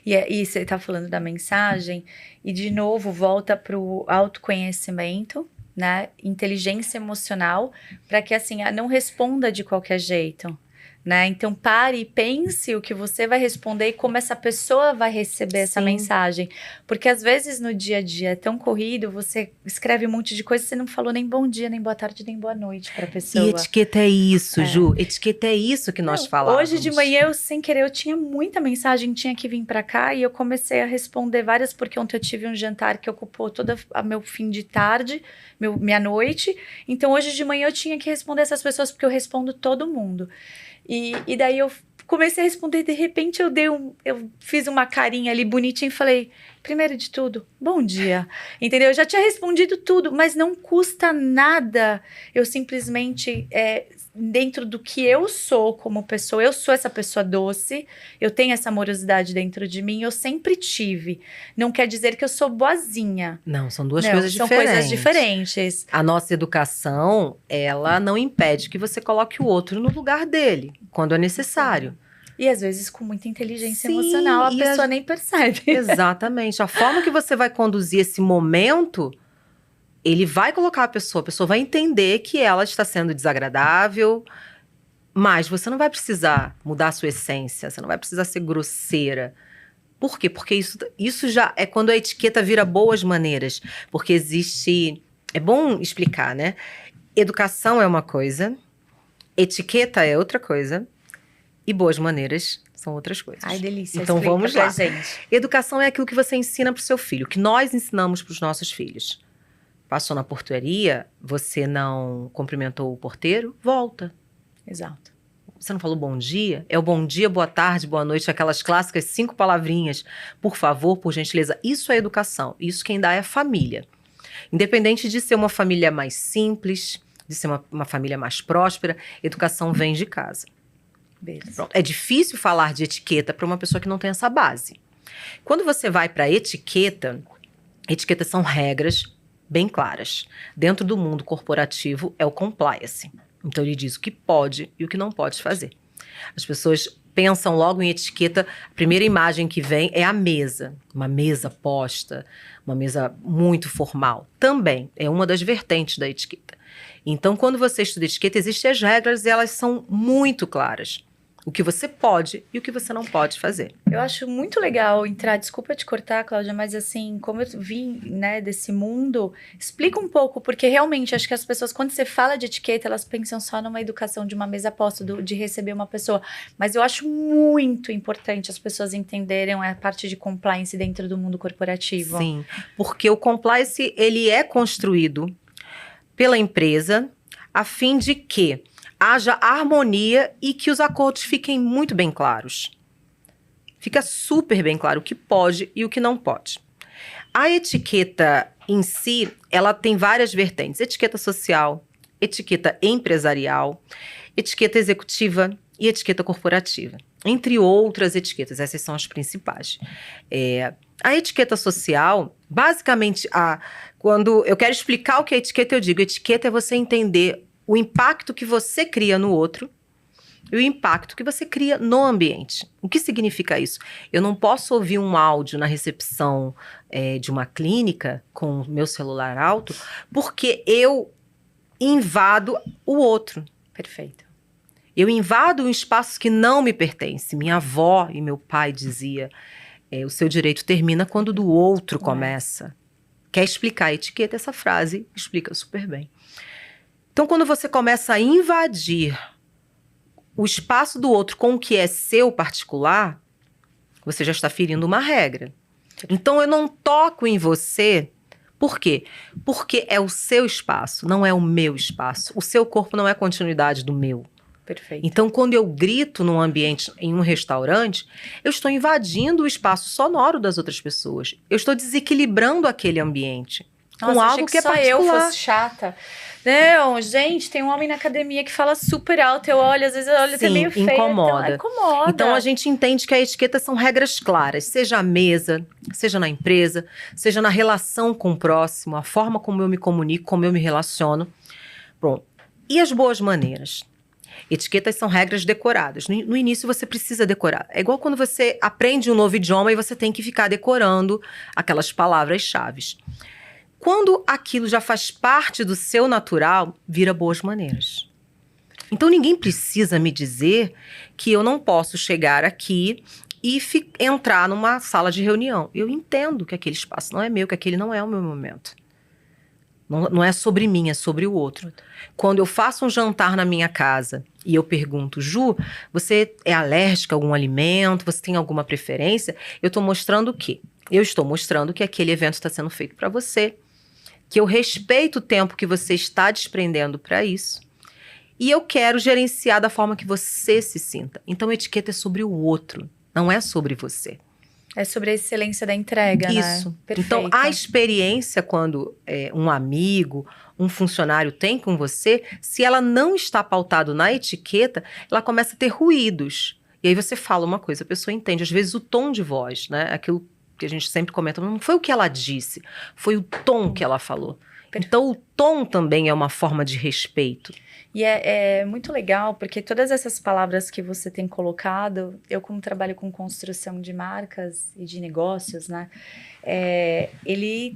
[SPEAKER 2] E você está falando da mensagem, e de novo volta para o autoconhecimento, né? Inteligência emocional, para que assim, não responda de qualquer jeito. Né? Então pare e pense o que você vai responder e como essa pessoa vai receber essa mensagem. Porque às vezes no dia a dia é tão corrido, você escreve um monte de coisa e você não falou nem bom dia, nem boa tarde, nem boa noite para a pessoa.
[SPEAKER 1] E etiqueta é isso, Ju. Etiqueta é isso que nós falávamos.
[SPEAKER 2] Hoje de manhã, eu sem querer, eu tinha muita mensagem, tinha que vir para cá e eu comecei a responder várias, porque ontem eu tive um jantar que ocupou todo o meu fim de tarde, minha noite. Então hoje de manhã eu tinha que responder essas pessoas, porque eu respondo todo mundo. E daí eu comecei a responder, de repente eu fiz uma carinha ali bonitinha e falei, primeiro de tudo, bom dia, entendeu? Eu já tinha respondido tudo, mas não custa nada eu simplesmente, dentro do que eu sou como pessoa, eu sou essa pessoa doce, eu tenho essa amorosidade dentro de mim, eu sempre tive. Não quer dizer que eu sou boazinha.
[SPEAKER 1] Não, são duas coisas
[SPEAKER 2] diferentes.
[SPEAKER 1] São
[SPEAKER 2] coisas diferentes.
[SPEAKER 1] A nossa educação, ela não impede que você coloque o outro no lugar dele, quando é necessário.
[SPEAKER 2] E às vezes com muita inteligência emocional, a pessoa nem percebe.
[SPEAKER 1] Exatamente. A forma que você vai conduzir esse momento, ele vai colocar a pessoa vai entender que ela está sendo desagradável, mas você não vai precisar mudar a sua essência, você não vai precisar ser grosseira. Por quê? Porque isso já é quando a etiqueta vira boas maneiras. Porque existe... É bom explicar, né? Educação é uma coisa, etiqueta é outra coisa, e boas maneiras são outras coisas.
[SPEAKER 2] Ai, delícia.
[SPEAKER 1] Então vamos lá.
[SPEAKER 2] Gente.
[SPEAKER 1] Educação é aquilo que você ensina para o seu filho, que nós ensinamos para os nossos filhos. Passou na portaria, você não cumprimentou o porteiro, volta.
[SPEAKER 2] Exato.
[SPEAKER 1] Você não falou bom dia? É o bom dia, boa tarde, boa noite, aquelas clássicas 5 palavrinhas. Por favor, por gentileza. Isso é educação. Isso quem dá é a família. Independente de ser uma família mais simples, de ser uma família mais próspera, educação vem de casa. Pronto. É difícil falar de etiqueta para uma pessoa que não tem essa base. Quando você vai para etiquetas são regras bem claras. Dentro do mundo corporativo é o compliance. Então ele diz o que pode e o que não pode fazer. As pessoas pensam logo em etiqueta, a primeira imagem que vem é a mesa. Uma mesa posta, uma mesa muito formal. Também é uma das vertentes da etiqueta. Então quando você estuda etiqueta, existem as regras e elas são muito claras. O que você pode e o que você não pode fazer.
[SPEAKER 2] Eu acho muito legal entrar, desculpa te cortar, Cláudia, mas assim, como eu vim, né, desse mundo, explica um pouco, porque realmente acho que as pessoas, quando você fala de etiqueta, elas pensam só numa educação de uma mesa posta, de receber uma pessoa. Mas eu acho muito importante as pessoas entenderem a parte de compliance dentro do mundo corporativo.
[SPEAKER 1] Sim, porque o compliance, ele é construído pela empresa a fim de que haja harmonia e que os acordos fiquem muito bem claros. Fica super bem claro o que pode e o que não pode. A etiqueta em si, ela tem várias vertentes. Etiqueta social, etiqueta empresarial, etiqueta executiva e etiqueta corporativa. Entre outras etiquetas, essas são as principais. A etiqueta social, basicamente, quando eu quero explicar o que é etiqueta, eu digo, etiqueta é você entender o impacto que você cria no outro e o impacto que você cria no ambiente. O que significa isso? Eu não posso ouvir um áudio na recepção de uma clínica com o meu celular alto porque eu invado o outro.
[SPEAKER 2] Perfeito.
[SPEAKER 1] Eu invado um espaço que não me pertence. Minha avó e meu pai dizia, o seu direito termina quando o do outro começa. Quer explicar a etiqueta? Essa frase explica super bem. Então, quando você começa a invadir o espaço do outro com o que é seu particular, você já está ferindo uma regra. Então, eu não toco em você. Por quê? Porque é o seu espaço, não é o meu espaço. O seu corpo não é continuidade do meu.
[SPEAKER 2] Perfeito.
[SPEAKER 1] Então, quando eu grito num ambiente, em um restaurante, eu estou invadindo o espaço sonoro das outras pessoas. Eu estou desequilibrando aquele ambiente.
[SPEAKER 2] Nossa,
[SPEAKER 1] com algo que é
[SPEAKER 2] só
[SPEAKER 1] particular.
[SPEAKER 2] eu fosse chata. Não, gente, tem um homem na academia que fala super alto. Eu olho, às vezes eu olho até meio feio.
[SPEAKER 1] Incomoda.
[SPEAKER 2] Então, incomoda.
[SPEAKER 1] Então a gente entende que a etiqueta são regras claras, seja à mesa, seja na empresa, seja na relação com o próximo, a forma como eu me comunico, como eu me relaciono. Bom, e as boas maneiras? Etiquetas são regras decoradas. No início você precisa decorar. É igual quando você aprende um novo idioma e você tem que ficar decorando aquelas palavras-chave. Quando aquilo já faz parte do seu natural, vira boas maneiras. Então ninguém precisa me dizer que eu não posso chegar aqui e entrar numa sala de reunião. Eu entendo que aquele espaço não é meu, que aquele não é o meu momento. Não é sobre mim, é sobre o outro. Quando eu faço um jantar na minha casa e eu pergunto, Ju, você é alérgica a algum alimento? Você tem alguma preferência? Eu estou mostrando o quê? Eu estou mostrando que aquele evento está sendo feito para você, que eu respeito o tempo que você está desprendendo para isso e eu quero gerenciar da forma que você se sinta. Então, a etiqueta é sobre o outro, não é sobre você.
[SPEAKER 2] É sobre a excelência da entrega,
[SPEAKER 1] Isso.
[SPEAKER 2] né? Perfeito.
[SPEAKER 1] Então, a experiência quando um amigo, um funcionário tem com você, se ela não está pautado na etiqueta, ela começa a ter ruídos. E aí você fala uma coisa, a pessoa entende. Às vezes o tom de voz, né? Aquilo que a gente sempre comenta, não foi o que ela disse, foi o tom que ela falou. Então, o tom também é uma forma de respeito.
[SPEAKER 2] E é muito legal, porque todas essas palavras que você tem colocado, eu como trabalho com construção de marcas e de negócios, né? Ele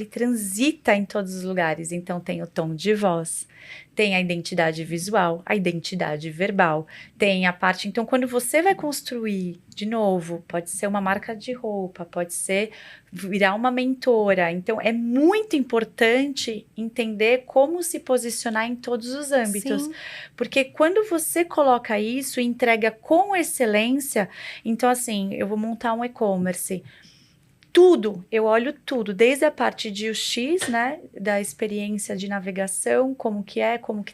[SPEAKER 2] transita em todos os lugares. Então, tem o tom de voz, tem a identidade visual, a identidade verbal, tem a parte... Então, quando você vai construir, de novo, pode ser uma marca de roupa, pode ser virar uma mentora. Então, é muito importante entender como se posicionar em todos os âmbitos. Sim. Porque quando você coloca isso e entrega com excelência, então, assim, eu vou montar um e-commerce... Tudo, eu olho tudo, desde a parte de UX, né, da experiência de navegação, como que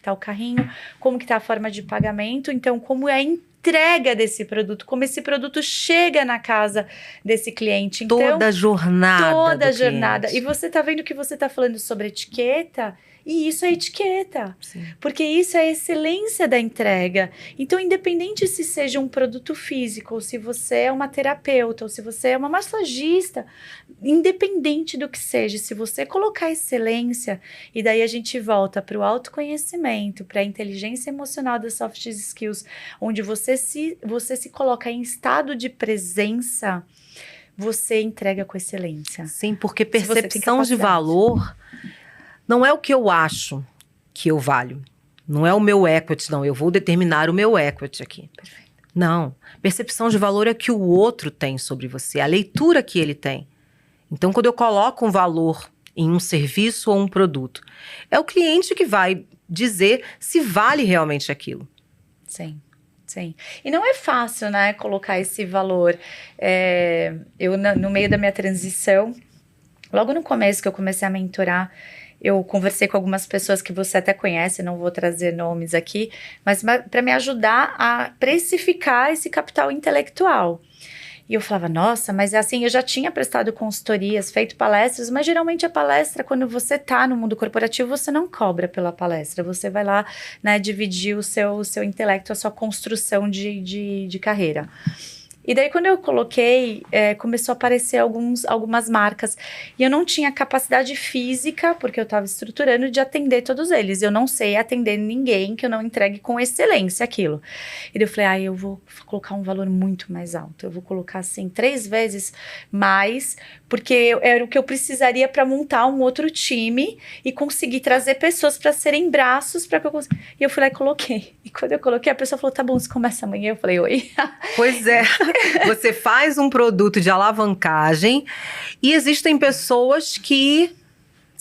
[SPEAKER 2] tá o carrinho, como que tá a forma de pagamento, então como é a entrega desse produto, como esse produto chega na casa desse cliente. Então,
[SPEAKER 1] toda a jornada.
[SPEAKER 2] Toda a jornada. E você tá vendo que você tá falando sobre etiqueta, e isso é etiqueta. Sim. Porque isso é a excelência da entrega. Então, independente se seja um produto físico, ou se você é uma terapeuta, ou se você é uma massagista, independente do que seja, se você colocar excelência, e daí a gente volta para o autoconhecimento, para a inteligência emocional das soft skills, onde você se coloca em estado de presença, você entrega com excelência.
[SPEAKER 1] Sim, porque percepção de valor não é o que eu acho que eu valho. Não é o meu equity, não. Eu vou determinar o meu equity aqui. Perfeito. Não. Percepção de valor é que o outro tem sobre você, a leitura que ele tem. Então, quando eu coloco um valor em um serviço ou um produto, é o cliente que vai dizer se vale realmente aquilo.
[SPEAKER 2] Sim. Sim. E não é fácil, né, colocar esse valor. Eu, no meio da minha transição, logo no começo que eu comecei a mentorar, eu conversei com algumas pessoas que você até conhece, não vou trazer nomes aqui, mas para me ajudar a precificar esse capital intelectual. E eu falava, nossa, mas é assim, eu já tinha prestado consultorias, feito palestras, mas geralmente a palestra, quando você tá no mundo corporativo, você não cobra pela palestra, você vai lá, né, dividir o seu intelecto, a sua construção de carreira. E daí, quando eu coloquei, começou a aparecer algumas marcas. E eu não tinha capacidade física, porque eu estava estruturando, de atender todos eles. Eu não sei atender ninguém que eu não entregue com excelência aquilo. E daí eu falei, eu vou colocar um valor muito mais alto. Eu vou colocar, assim, 3 vezes mais, porque era o que eu precisaria para montar um outro time e conseguir trazer pessoas para serem braços para que eu consiga. E eu fui lá e coloquei. E quando eu coloquei, a pessoa falou, tá bom, você começa amanhã. Eu falei, oi.
[SPEAKER 1] Pois é. Você faz um produto de alavancagem e existem pessoas que...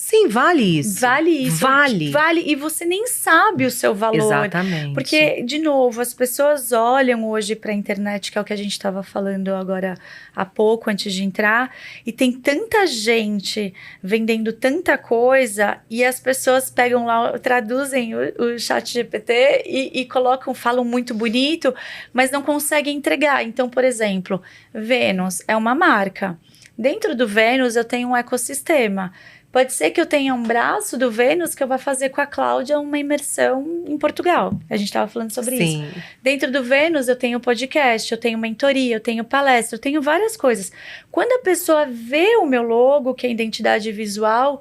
[SPEAKER 1] Sim, vale isso.
[SPEAKER 2] Vale isso.
[SPEAKER 1] Vale.
[SPEAKER 2] E você nem sabe o seu valor.
[SPEAKER 1] Exatamente.
[SPEAKER 2] Porque, de novo, as pessoas olham hoje para a internet, que é o que a gente estava falando agora há pouco, antes de entrar, e tem tanta gente vendendo tanta coisa, e as pessoas pegam lá, traduzem o chat GPT e colocam, falam muito bonito, mas não conseguem entregar. Então, por exemplo, Vênus é uma marca. Dentro do Vênus, eu tenho um ecossistema. Pode ser que eu tenha um braço do Vênus que eu vou fazer com a Cláudia uma imersão em Portugal. A gente estava falando sobre isso. Dentro do Vênus eu tenho podcast, eu tenho mentoria, eu tenho palestra, eu tenho várias coisas. Quando a pessoa vê o meu logo, que é a identidade visual,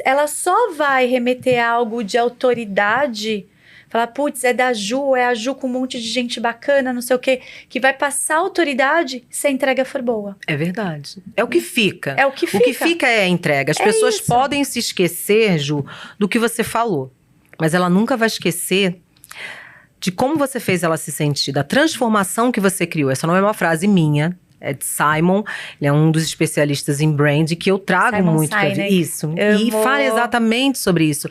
[SPEAKER 2] ela só vai remeter a algo de autoridade Falar, putz, é da Ju, é a Ju com um monte de gente bacana, não sei o quê, que vai passar autoridade se a entrega for boa.
[SPEAKER 1] É verdade. É o que fica.
[SPEAKER 2] É o que fica.
[SPEAKER 1] O que fica é a entrega. As pessoas
[SPEAKER 2] isso.
[SPEAKER 1] podem se esquecer, Ju, do que você falou. Mas ela nunca vai esquecer de como você fez ela se sentir, da transformação que você criou. Essa não é uma frase minha. É de Simon, ele é um dos especialistas em brand que eu trago
[SPEAKER 2] Simon
[SPEAKER 1] muito pra
[SPEAKER 2] Sinek.
[SPEAKER 1] isso. E fala exatamente sobre isso.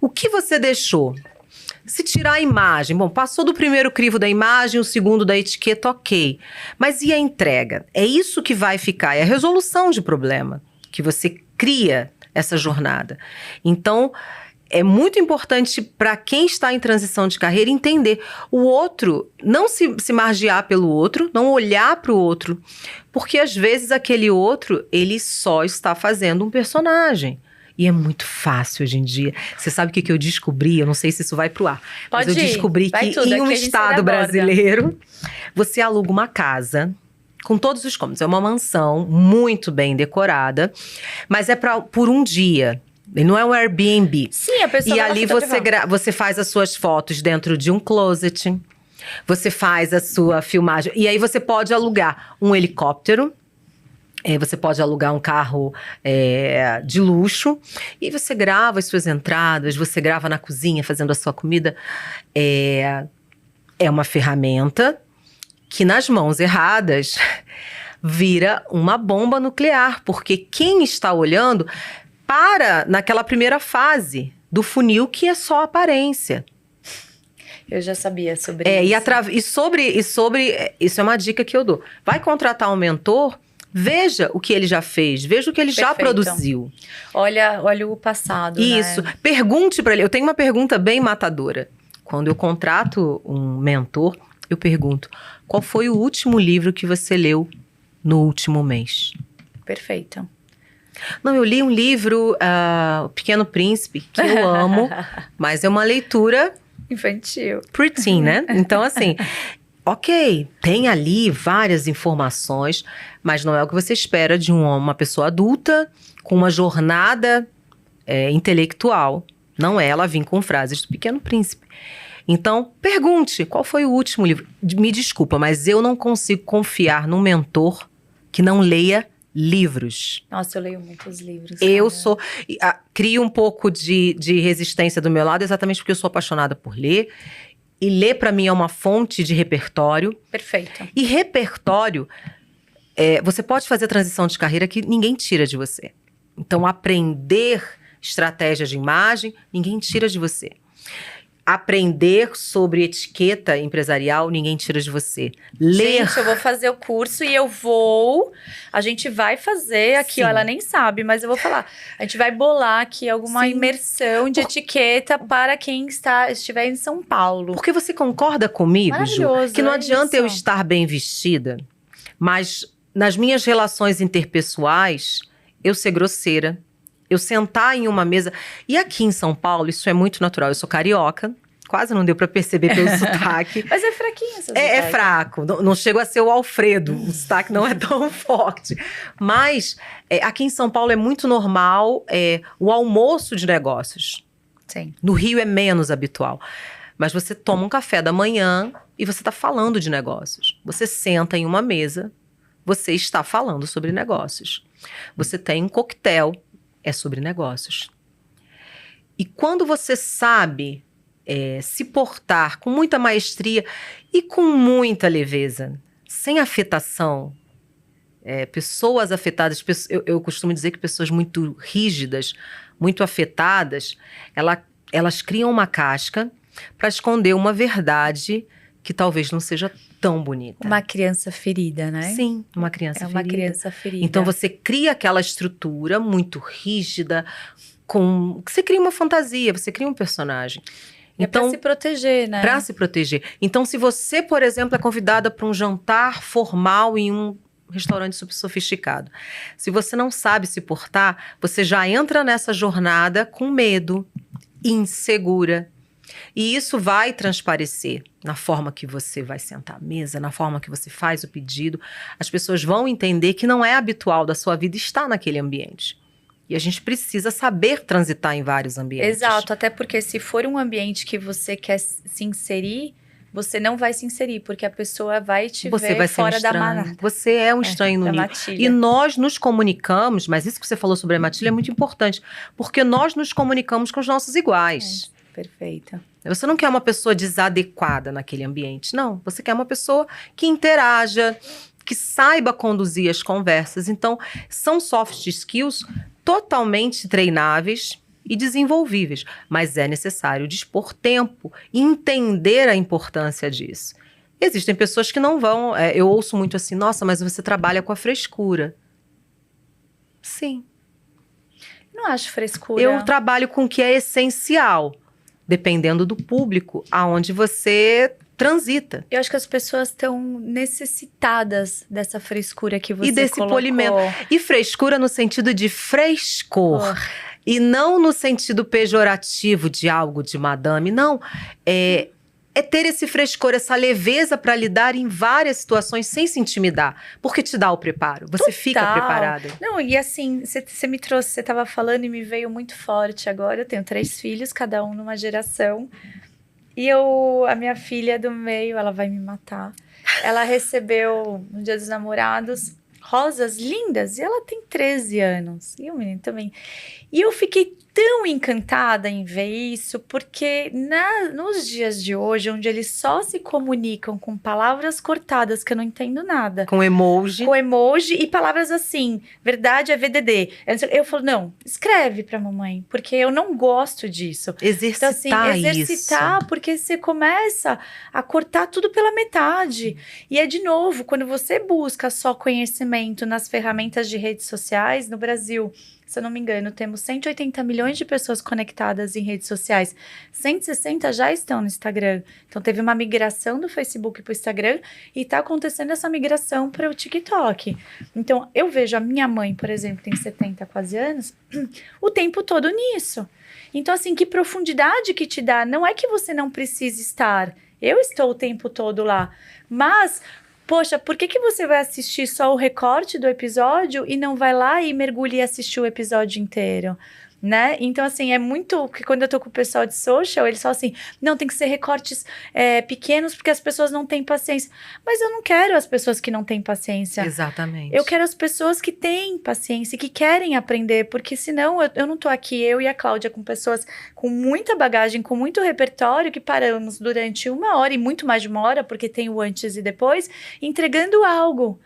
[SPEAKER 1] O que você deixou? Se tirar a imagem, bom, passou do primeiro crivo da imagem, o segundo da etiqueta, ok. Mas e a entrega? É isso que vai ficar, é a resolução de problema, que você cria essa jornada. Então, é muito importante para quem está em transição de carreira entender o outro, não se margear pelo outro, não olhar para o outro, porque às vezes aquele outro, ele só está fazendo um personagem. E é muito fácil hoje em dia. Você sabe o que eu descobri? Eu não sei se isso vai pro ar.
[SPEAKER 2] Pode
[SPEAKER 1] mas eu descobri que em um estado brasileiro, você aluga uma casa com todos os cômodos. É uma mansão muito bem decorada, mas é por um dia. Não é um Airbnb.
[SPEAKER 2] Sim, a pessoa
[SPEAKER 1] E ali você faz as suas fotos dentro de um closet. Você faz a sua filmagem. E aí você pode alugar um helicóptero. Você pode alugar um carro de luxo. E você grava as suas entradas. Você grava na cozinha fazendo a sua comida. É uma ferramenta que nas mãos erradas vira uma bomba nuclear. Porque quem está olhando para naquela primeira fase do funil que é só aparência.
[SPEAKER 2] Eu já sabia sobre isso.
[SPEAKER 1] E sobre isso é uma dica que eu dou. Vai contratar um mentor, veja o que ele já fez, veja o que ele já produziu.
[SPEAKER 2] Olha o passado.
[SPEAKER 1] Isso. Né? Pergunte para ele. Eu tenho uma pergunta bem matadora. Quando eu contrato um mentor, eu pergunto: qual foi o último livro que você leu no último mês?
[SPEAKER 2] Perfeito.
[SPEAKER 1] Não, eu li um livro, O Pequeno Príncipe, que eu amo, mas é uma leitura
[SPEAKER 2] infantil.
[SPEAKER 1] Preteen, né? Então, assim, ok, tem ali várias informações, mas não é o que você espera de uma pessoa adulta com uma jornada intelectual. Não é ela vir com frases do Pequeno Príncipe. Então, pergunte, qual foi o último livro? Me desculpa, mas eu não consigo confiar num mentor que não leia livros.
[SPEAKER 2] Nossa, eu leio muitos livros.
[SPEAKER 1] Eu crio um pouco de resistência do meu lado, exatamente porque eu sou apaixonada por ler. E ler, para mim, é uma fonte de repertório.
[SPEAKER 2] Perfeito.
[SPEAKER 1] E repertório, você pode fazer transição de carreira que ninguém tira de você. Então, aprender estratégias de imagem, ninguém tira de você. Aprender sobre etiqueta empresarial, ninguém tira de você. Ler.
[SPEAKER 2] Gente, eu vou fazer o curso e a gente vai fazer aqui, ó, ela nem sabe, mas eu vou falar. A gente vai bolar aqui alguma imersão de etiqueta para quem estiver em São Paulo.
[SPEAKER 1] Porque você concorda comigo, Ju, que não adianta eu estar bem vestida, mas nas minhas relações interpessoais, eu ser grosseira. Eu sentar em uma mesa. E aqui em São Paulo, isso é muito natural. Eu sou carioca. Quase não deu pra perceber pelo sotaque.
[SPEAKER 2] Mas é fraquinho esse sotaque.
[SPEAKER 1] É fraco. Não chego a ser o Alfredo. O sotaque não é tão forte. Mas aqui em São Paulo é muito normal o almoço de negócios.
[SPEAKER 2] Sim.
[SPEAKER 1] No Rio é menos habitual. Mas você toma um café da manhã e você tá falando de negócios. Você senta em uma mesa, você está falando sobre negócios. Você tem um coquetel. É sobre negócios. E quando você sabe se portar com muita maestria e com muita leveza, sem afetação, pessoas afetadas, eu costumo dizer que pessoas muito rígidas, muito afetadas, elas criam uma casca para esconder uma verdade que talvez não seja tão bonita.
[SPEAKER 2] Uma criança ferida, né?
[SPEAKER 1] Sim, uma criança ferida.
[SPEAKER 2] É uma criança ferida.
[SPEAKER 1] Então você cria aquela estrutura muito rígida, você cria uma fantasia, você cria um personagem.
[SPEAKER 2] Então, pra se proteger, né?
[SPEAKER 1] Pra se proteger. Então, se você, por exemplo, é convidada para um jantar formal em um restaurante super sofisticado, se você não sabe se portar, você já entra nessa jornada com medo, insegura. E isso vai transparecer na forma que você vai sentar à mesa, na forma que você faz o pedido. As pessoas vão entender que não é habitual da sua vida estar naquele ambiente. E a gente precisa saber transitar em vários ambientes.
[SPEAKER 2] Exato, até porque se for um ambiente que você quer se inserir, você não vai se inserir, porque a pessoa vai te
[SPEAKER 1] Você
[SPEAKER 2] ver
[SPEAKER 1] vai ser
[SPEAKER 2] fora
[SPEAKER 1] um
[SPEAKER 2] da
[SPEAKER 1] estranho.
[SPEAKER 2] manada.
[SPEAKER 1] Você é um estranho no
[SPEAKER 2] da
[SPEAKER 1] ninho.
[SPEAKER 2] matilha.
[SPEAKER 1] E nós nos comunicamos, mas isso que você falou sobre a matilha é muito importante, porque nós nos comunicamos com os nossos iguais.
[SPEAKER 2] Perfeito.
[SPEAKER 1] Você não quer uma pessoa desadequada naquele ambiente, não. Você quer uma pessoa que interaja, que saiba conduzir as conversas. Então, são soft skills totalmente treináveis e desenvolvíveis, mas é necessário dispor tempo e entender a importância disso. Existem pessoas que não vão... eu ouço muito assim, nossa, mas você trabalha com a frescura. Sim.
[SPEAKER 2] Não acho frescura.
[SPEAKER 1] Eu trabalho com o que é essencial, dependendo do público aonde você transita.
[SPEAKER 2] Eu acho que as pessoas estão necessitadas dessa frescura que você
[SPEAKER 1] E desse
[SPEAKER 2] colocou.
[SPEAKER 1] polimento. E frescura no sentido de frescor. E não no sentido pejorativo de algo de madame. Não. É ter esse frescor, essa leveza para lidar em várias situações sem se intimidar. Porque te dá o preparo. Você fica preparada.
[SPEAKER 2] Não, e assim, você me trouxe, você estava falando e me veio muito forte agora. Eu tenho 3 filhos, cada um numa geração. E a minha filha do meio, ela vai me matar. Ela recebeu, no Dia dos Namorados, rosas lindas. E ela tem 13 anos. E o menino também. E eu fiquei tão encantada em ver isso, porque nos dias de hoje, onde eles só se comunicam com palavras cortadas, que eu não entendo nada.
[SPEAKER 1] Com emoji.
[SPEAKER 2] Com emoji e palavras assim, verdade é VDD. Eu falo, não, escreve pra mamãe, porque eu não gosto disso.
[SPEAKER 1] Exercitar
[SPEAKER 2] então, assim, exercitar,
[SPEAKER 1] isso.
[SPEAKER 2] porque você começa a cortar tudo pela metade. E é de novo, quando você busca só conhecimento nas ferramentas de redes sociais, no Brasil, se eu não me engano, temos 180 milhões de pessoas conectadas em redes sociais. 160 já estão no Instagram. Então, teve uma migração do Facebook para o Instagram e está acontecendo essa migração para o TikTok. Então, eu vejo a minha mãe, por exemplo, tem 70 quase anos, o tempo todo nisso. Então, assim, que profundidade que te dá. Não é que você não precise estar. Eu estou o tempo todo lá. Mas... poxa, por que você vai assistir só o recorte do episódio e não vai lá e mergulha e assistir o episódio inteiro? Né? Então, assim, é muito... que quando eu tô com o pessoal de social, eles falam assim, não, tem que ser recortes pequenos porque as pessoas não têm paciência. Mas eu não quero as pessoas que não têm paciência.
[SPEAKER 1] Exatamente.
[SPEAKER 2] Eu quero as pessoas que têm paciência e que querem aprender, porque senão eu não tô aqui, eu e a Cláudia, com pessoas com muita bagagem, com muito repertório, que paramos durante 1 hora e muito mais de 1 hora, porque tem o antes e depois, entregando algo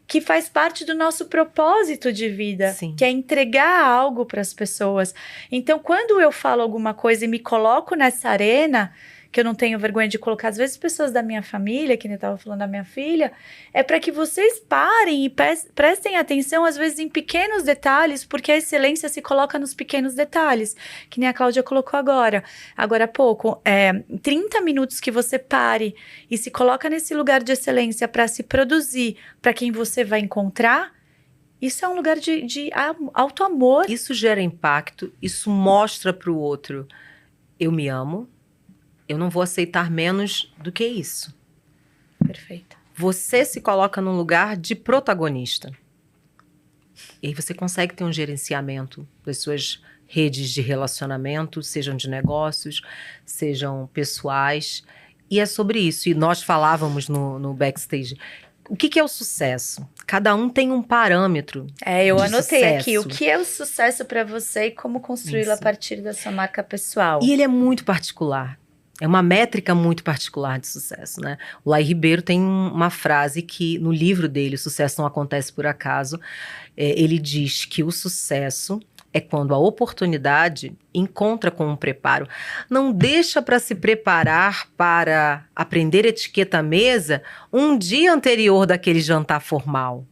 [SPEAKER 2] que faz parte do nosso propósito de vida,
[SPEAKER 1] Sim.
[SPEAKER 2] que é entregar algo para as pessoas. Então, quando eu falo alguma coisa e me coloco nessa arena, que eu não tenho vergonha de colocar, às vezes, pessoas da minha família, que nem eu estava falando da minha filha, é para que vocês parem e prestem atenção, às vezes, em pequenos detalhes, porque a excelência se coloca nos pequenos detalhes, que nem a Cláudia colocou agora há pouco. 30 minutos que você pare e se coloca nesse lugar de excelência para se produzir para quem você vai encontrar, isso é um lugar de alto amor.
[SPEAKER 1] Isso gera impacto, isso mostra para o outro, eu me amo, eu não vou aceitar menos do que isso.
[SPEAKER 2] Perfeito.
[SPEAKER 1] Você se coloca num lugar de protagonista. E aí você consegue ter um gerenciamento das suas redes de relacionamento, sejam de negócios, sejam pessoais. E é sobre isso. E nós falávamos no backstage. O que é o sucesso? Cada um tem um parâmetro.
[SPEAKER 2] Eu
[SPEAKER 1] de
[SPEAKER 2] anotei
[SPEAKER 1] sucesso.
[SPEAKER 2] aqui o que é o sucesso para você e como construí-lo a partir da sua marca pessoal.
[SPEAKER 1] E ele é muito particular. É uma métrica muito particular de sucesso, né? O Lai Ribeiro tem uma frase que, no livro dele, O Sucesso Não Acontece Por Acaso, ele diz que o sucesso é quando a oportunidade encontra com um preparo. Não deixa para se preparar para aprender etiqueta à mesa um dia anterior daquele jantar formal.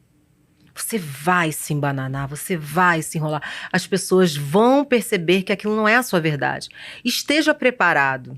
[SPEAKER 1] Você vai se embananar, você vai se enrolar. As pessoas vão perceber que aquilo não é a sua verdade. Esteja preparado.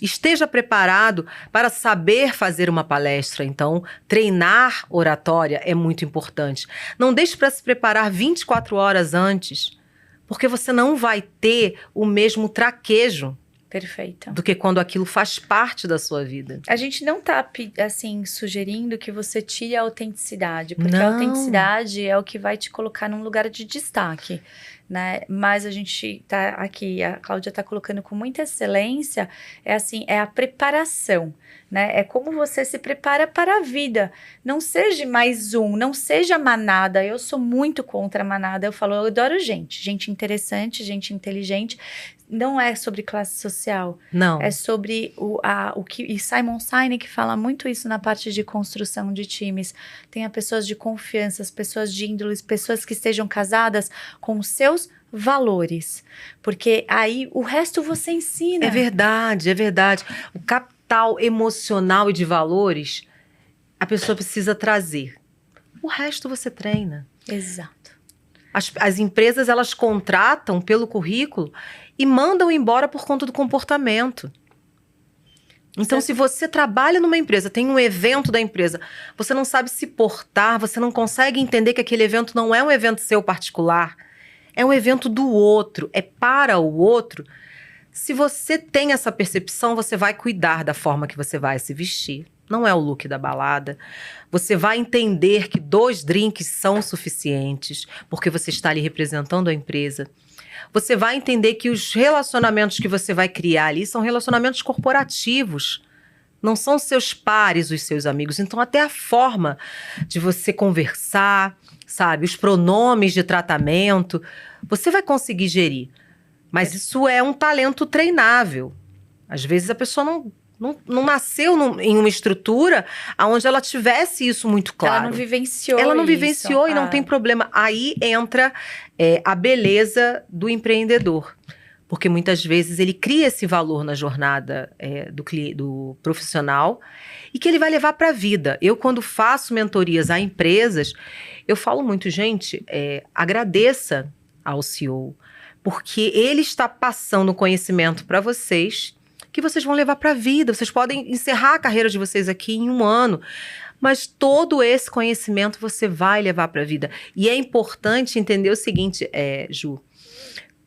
[SPEAKER 1] Esteja preparado para saber fazer uma palestra. Então, treinar oratória é muito importante. Não deixe para se preparar 24 horas antes, porque você não vai ter o mesmo traquejo
[SPEAKER 2] Perfeito.
[SPEAKER 1] do que quando aquilo faz parte da sua vida.
[SPEAKER 2] A gente não tá, assim, sugerindo que você tire a autenticidade, porque a
[SPEAKER 1] Não.
[SPEAKER 2] autenticidade é o que vai te colocar num lugar de destaque, né? Mas a gente tá aqui, a Cláudia tá colocando com muita excelência, é assim, é a preparação, né? É como você se prepara para a vida. Não seja mais um, não seja manada. Eu sou muito contra a manada. Eu falo, eu adoro gente interessante, gente inteligente. Não é sobre classe social.
[SPEAKER 1] Não.
[SPEAKER 2] É sobre o que... E Simon Sinek fala muito isso na parte de construção de times. Tenha pessoas de confiança, pessoas de índoles, pessoas que estejam casadas com os seus valores. Porque aí o resto você ensina.
[SPEAKER 1] É verdade, é verdade. O capital emocional e de valores, a pessoa precisa trazer. O resto você treina.
[SPEAKER 2] Exato.
[SPEAKER 1] As empresas, elas contratam pelo currículo e mandam embora por conta do comportamento. Então, se você trabalha numa empresa, tem um evento da empresa, você não sabe se portar, você não consegue entender que aquele evento não é um evento seu particular, é um evento do outro, é para o outro. Se você tem essa percepção, você vai cuidar da forma que você vai se vestir. Não é o look da balada. Você vai entender que 2 drinks são suficientes, porque você está ali representando a empresa. Você vai entender que os relacionamentos que você vai criar ali são relacionamentos corporativos. Não são seus pares, os seus amigos. Então, até a forma de você conversar, sabe? Os pronomes de tratamento, você vai conseguir gerir. Mas isso é um talento treinável. Às vezes a pessoa não nasceu em uma estrutura onde ela tivesse isso muito claro.
[SPEAKER 2] Ela não vivenciou
[SPEAKER 1] Ela não
[SPEAKER 2] isso.
[SPEAKER 1] vivenciou e não tem problema. Aí entra a beleza do empreendedor. Porque muitas vezes ele cria esse valor na jornada do profissional e que ele vai levar para a vida. Eu, quando faço mentorias a empresas, eu falo muito, gente, agradeça ao CEO, porque ele está passando conhecimento para vocês que vocês vão levar para a vida. Vocês podem encerrar a carreira de vocês aqui em 1 ano, mas todo esse conhecimento você vai levar para a vida. E é importante entender o seguinte, Ju,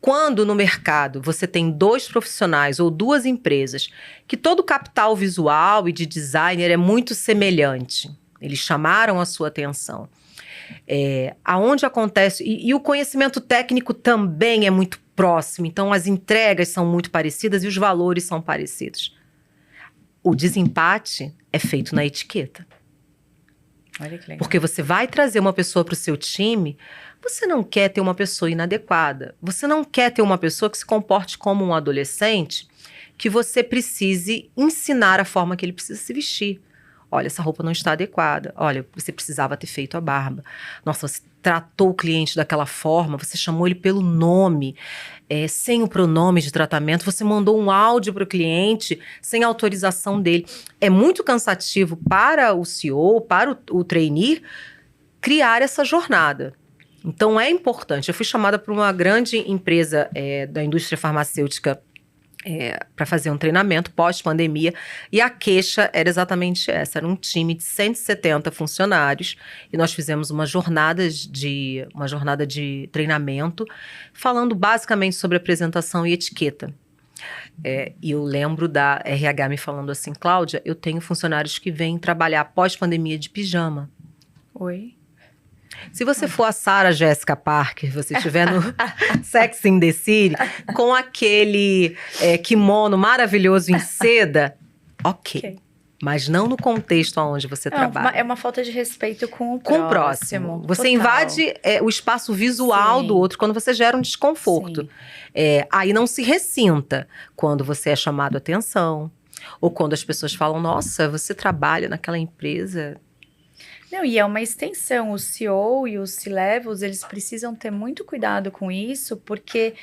[SPEAKER 1] quando no mercado você tem 2 profissionais ou 2 empresas que todo o capital visual e de designer é muito semelhante, eles chamaram a sua atenção, aonde acontece, e o conhecimento técnico também é muito próximo, então as entregas são muito parecidas e os valores são parecidos. O desempate é feito na etiqueta.
[SPEAKER 2] Olha que legal.
[SPEAKER 1] Porque você vai trazer uma pessoa para o seu time, você não quer ter uma pessoa inadequada, você não quer ter uma pessoa que se comporte como um adolescente, que você precise ensinar a forma que ele precisa se vestir. Olha, essa roupa não está adequada. Olha, você precisava ter feito a barba. Nossa, você tratou o cliente daquela forma, você chamou ele pelo nome, sem o pronome de tratamento, você mandou um áudio para o cliente sem autorização dele. É muito cansativo para o CEO, para o trainee, criar essa jornada. Então, é importante. Eu fui chamada por uma grande empresa da indústria farmacêutica para fazer um treinamento pós-pandemia, e a queixa era exatamente essa, era um time de 170 funcionários, e nós fizemos uma jornada de treinamento, falando basicamente sobre apresentação e etiqueta. E eu lembro da RH me falando assim, Cláudia, eu tenho funcionários que vêm trabalhar pós-pandemia de pijama.
[SPEAKER 2] Oi?
[SPEAKER 1] Se você for a Sarah Jessica Parker, você estiver no Sex and the City, com aquele kimono maravilhoso em seda, ok. Mas não no contexto onde você trabalha.
[SPEAKER 2] É uma falta de respeito com o
[SPEAKER 1] próximo. Você
[SPEAKER 2] total.
[SPEAKER 1] invade o espaço visual
[SPEAKER 2] Sim.
[SPEAKER 1] do outro quando você gera um desconforto. Aí não se ressinta quando você é chamado a atenção. Ou quando as pessoas falam, nossa, você trabalha naquela empresa...
[SPEAKER 2] Não, e é uma extensão, o CEO e os C-Levels, eles precisam ter muito cuidado com isso, porque,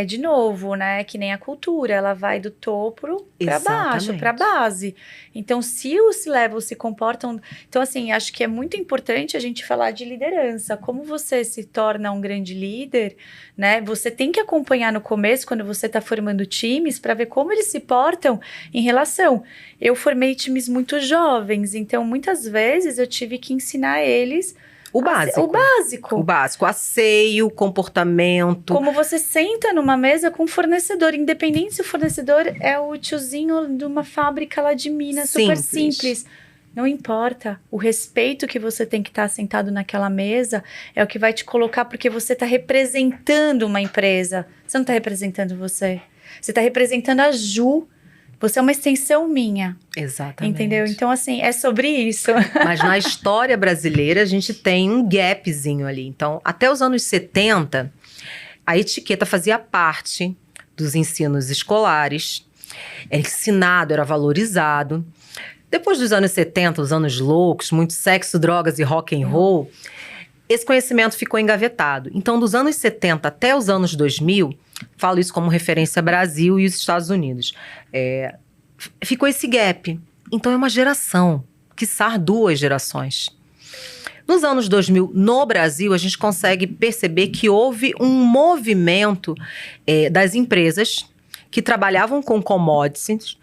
[SPEAKER 2] de novo, né, que nem a cultura, ela vai do topo para baixo, para base. Então, se os C-Levels se comportam... Então, assim, acho que é muito importante a gente falar de liderança, como você se torna um grande líder, né, você tem que acompanhar no começo, quando você está formando times, para ver como eles se portam em relação. Eu formei times muito jovens, então, muitas vezes, eu tive que ensinar eles
[SPEAKER 1] O básico.
[SPEAKER 2] O básico.
[SPEAKER 1] O básico. Asseio, comportamento.
[SPEAKER 2] Como você senta numa mesa com um fornecedor, independente se o fornecedor é o tiozinho de uma fábrica lá de Minas, super simples. Não importa. O respeito que você tem que estar sentado naquela mesa é o que vai te colocar, porque você está representando uma empresa. Você não está representando você. Você está representando a Ju. Você é uma extensão minha.
[SPEAKER 1] Exatamente.
[SPEAKER 2] Entendeu? Então, assim, é sobre isso.
[SPEAKER 1] Mas na história brasileira, a gente tem um gapzinho ali. Então, até os anos 70, a etiqueta fazia parte dos ensinos escolares. Era ensinado, era valorizado. Depois dos anos 70, os anos loucos, muito sexo, drogas e rock and roll, esse conhecimento ficou engavetado. Então, dos anos 70 até os anos 2000, falo isso como referência Brasil e os Estados Unidos, ficou esse gap. Então, é uma geração, quiçá 2 gerações. Nos anos 2000, no Brasil, a gente consegue perceber que houve um movimento das empresas que trabalhavam com commodities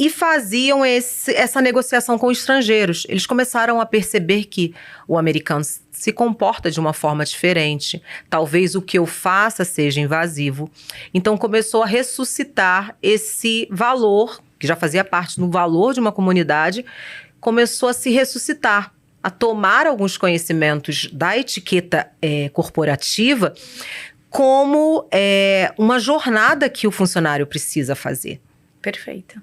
[SPEAKER 1] e faziam essa negociação com estrangeiros. Eles começaram a perceber que o americano se comporta de uma forma diferente. Talvez o que eu faça seja invasivo. Então, começou a ressuscitar esse valor, que já fazia parte do valor de uma comunidade, começou a se ressuscitar, a tomar alguns conhecimentos da etiqueta corporativa como uma jornada que o funcionário precisa fazer.
[SPEAKER 2] Perfeito.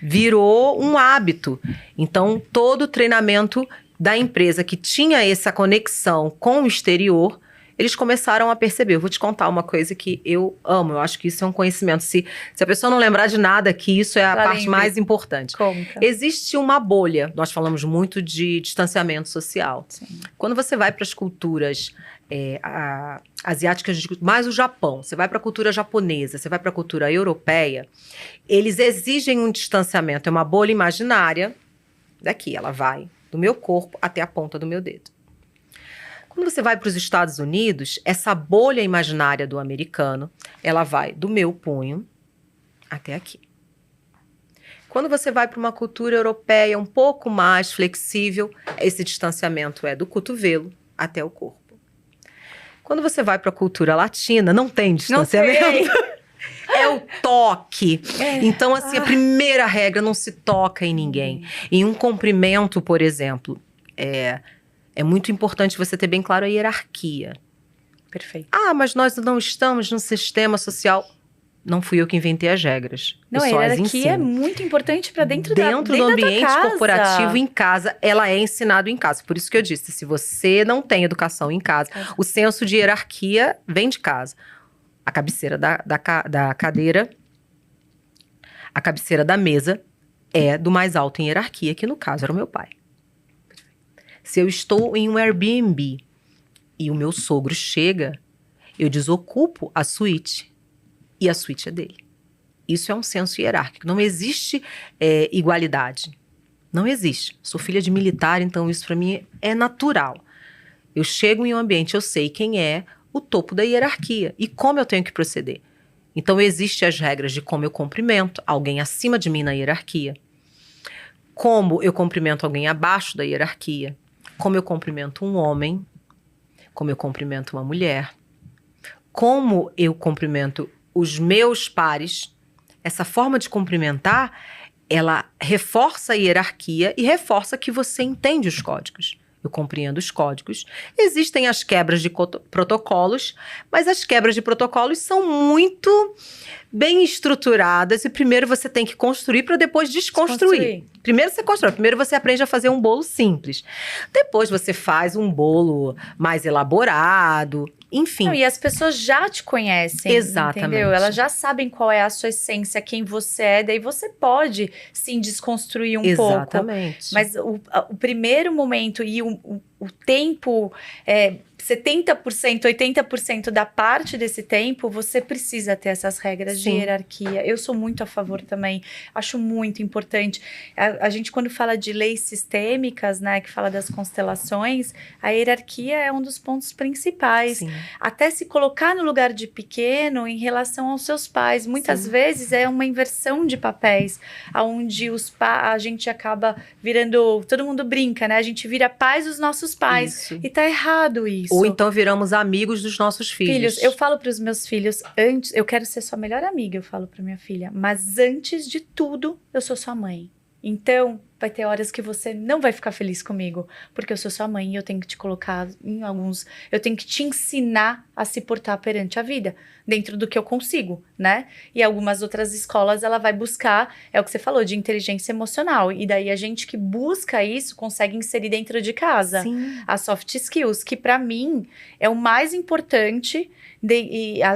[SPEAKER 1] Virou um hábito. Então, todo o treinamento da empresa que tinha essa conexão com o exterior, eles começaram a perceber. Eu vou te contar uma coisa que eu amo. Eu acho que isso é um conhecimento. Se a pessoa não lembrar de nada aqui, isso é a parte mais importante.
[SPEAKER 2] Conta.
[SPEAKER 1] Existe uma bolha. Nós falamos muito de distanciamento social.
[SPEAKER 2] Sim.
[SPEAKER 1] Quando você vai para as culturas asiáticas, mais o Japão, você vai para a cultura japonesa, você vai para a cultura europeia, eles exigem um distanciamento. É uma bolha imaginária. Daqui, ela vai do meu corpo até a ponta do meu dedo. Quando você vai para os Estados Unidos, essa bolha imaginária do americano, ela vai do meu punho até aqui. Quando você vai para uma cultura europeia um pouco mais flexível, esse distanciamento é do cotovelo até o corpo. Quando você vai para a cultura latina, não tem distanciamento. É o toque. Então, assim, a primeira regra, não se toca em ninguém. Em um cumprimento, por exemplo, é muito importante você ter bem claro a hierarquia.
[SPEAKER 2] Perfeito.
[SPEAKER 1] Mas nós não estamos num sistema social. Não fui eu que inventei as regras.
[SPEAKER 2] Não, a hierarquia é muito importante para dentro
[SPEAKER 1] do ambiente corporativo, em casa, ela é ensinada em casa. Por isso que eu disse, se você não tem educação em casa, o senso de hierarquia vem de casa. A cabeceira da cadeira, a cabeceira da mesa é do mais alto em hierarquia, que no caso era o meu pai. Se eu estou em um Airbnb e o meu sogro chega, eu desocupo a suíte e a suíte é dele. Isso é um senso hierárquico. Não existe igualdade. Não existe. Sou filha de militar, então isso para mim é natural. Eu chego em um ambiente, eu sei quem é o topo da hierarquia e como eu tenho que proceder. Então, existem as regras de como eu cumprimento alguém acima de mim na hierarquia, como eu cumprimento alguém abaixo da hierarquia, como eu cumprimento um homem, como eu cumprimento uma mulher, como eu cumprimento os meus pares. Essa forma de cumprimentar, ela reforça a hierarquia e reforça que você entende os códigos. Eu compreendo os códigos. Existem as quebras de protocolos, mas as quebras de protocolos são muito bem estruturadas e primeiro você tem que construir para depois desconstruir. Primeiro você constrói, primeiro você aprende a fazer um bolo simples. Depois você faz um bolo mais elaborado, enfim.
[SPEAKER 2] Não, e as pessoas já te conhecem,
[SPEAKER 1] exatamente.
[SPEAKER 2] Entendeu? Elas já sabem qual é a sua essência, quem você é, daí você pode, sim, desconstruir um pouco.
[SPEAKER 1] Exatamente.
[SPEAKER 2] Mas o primeiro momento e o tempo 70%, 80% da parte desse tempo, você precisa ter essas regras de hierarquia. Eu sou muito a favor também, acho muito importante. A gente, quando fala de leis sistêmicas, né, que fala das constelações, a hierarquia é um dos pontos principais.
[SPEAKER 1] Sim.
[SPEAKER 2] Até se colocar no lugar de pequeno em relação aos seus pais. Muitas vezes é uma inversão de papéis, onde a gente acaba virando... Todo mundo brinca, né? A gente vira pais dos nossos pais.
[SPEAKER 1] Isso.
[SPEAKER 2] E tá errado isso.
[SPEAKER 1] Ou então viramos amigos dos nossos filhos.
[SPEAKER 2] Eu falo para os meus filhos, eu quero ser sua melhor amiga, eu falo para minha filha. Mas antes de tudo, eu sou sua mãe. Então, vai ter horas que você não vai ficar feliz comigo, porque eu sou sua mãe e eu tenho que te colocar eu tenho que te ensinar a se portar perante a vida, dentro do que eu consigo, né? E algumas outras escolas, ela vai buscar, é o que você falou, de inteligência emocional, e daí a gente que busca isso, consegue inserir dentro de casa.
[SPEAKER 1] Sim.
[SPEAKER 2] As soft skills, que para mim é o mais importante,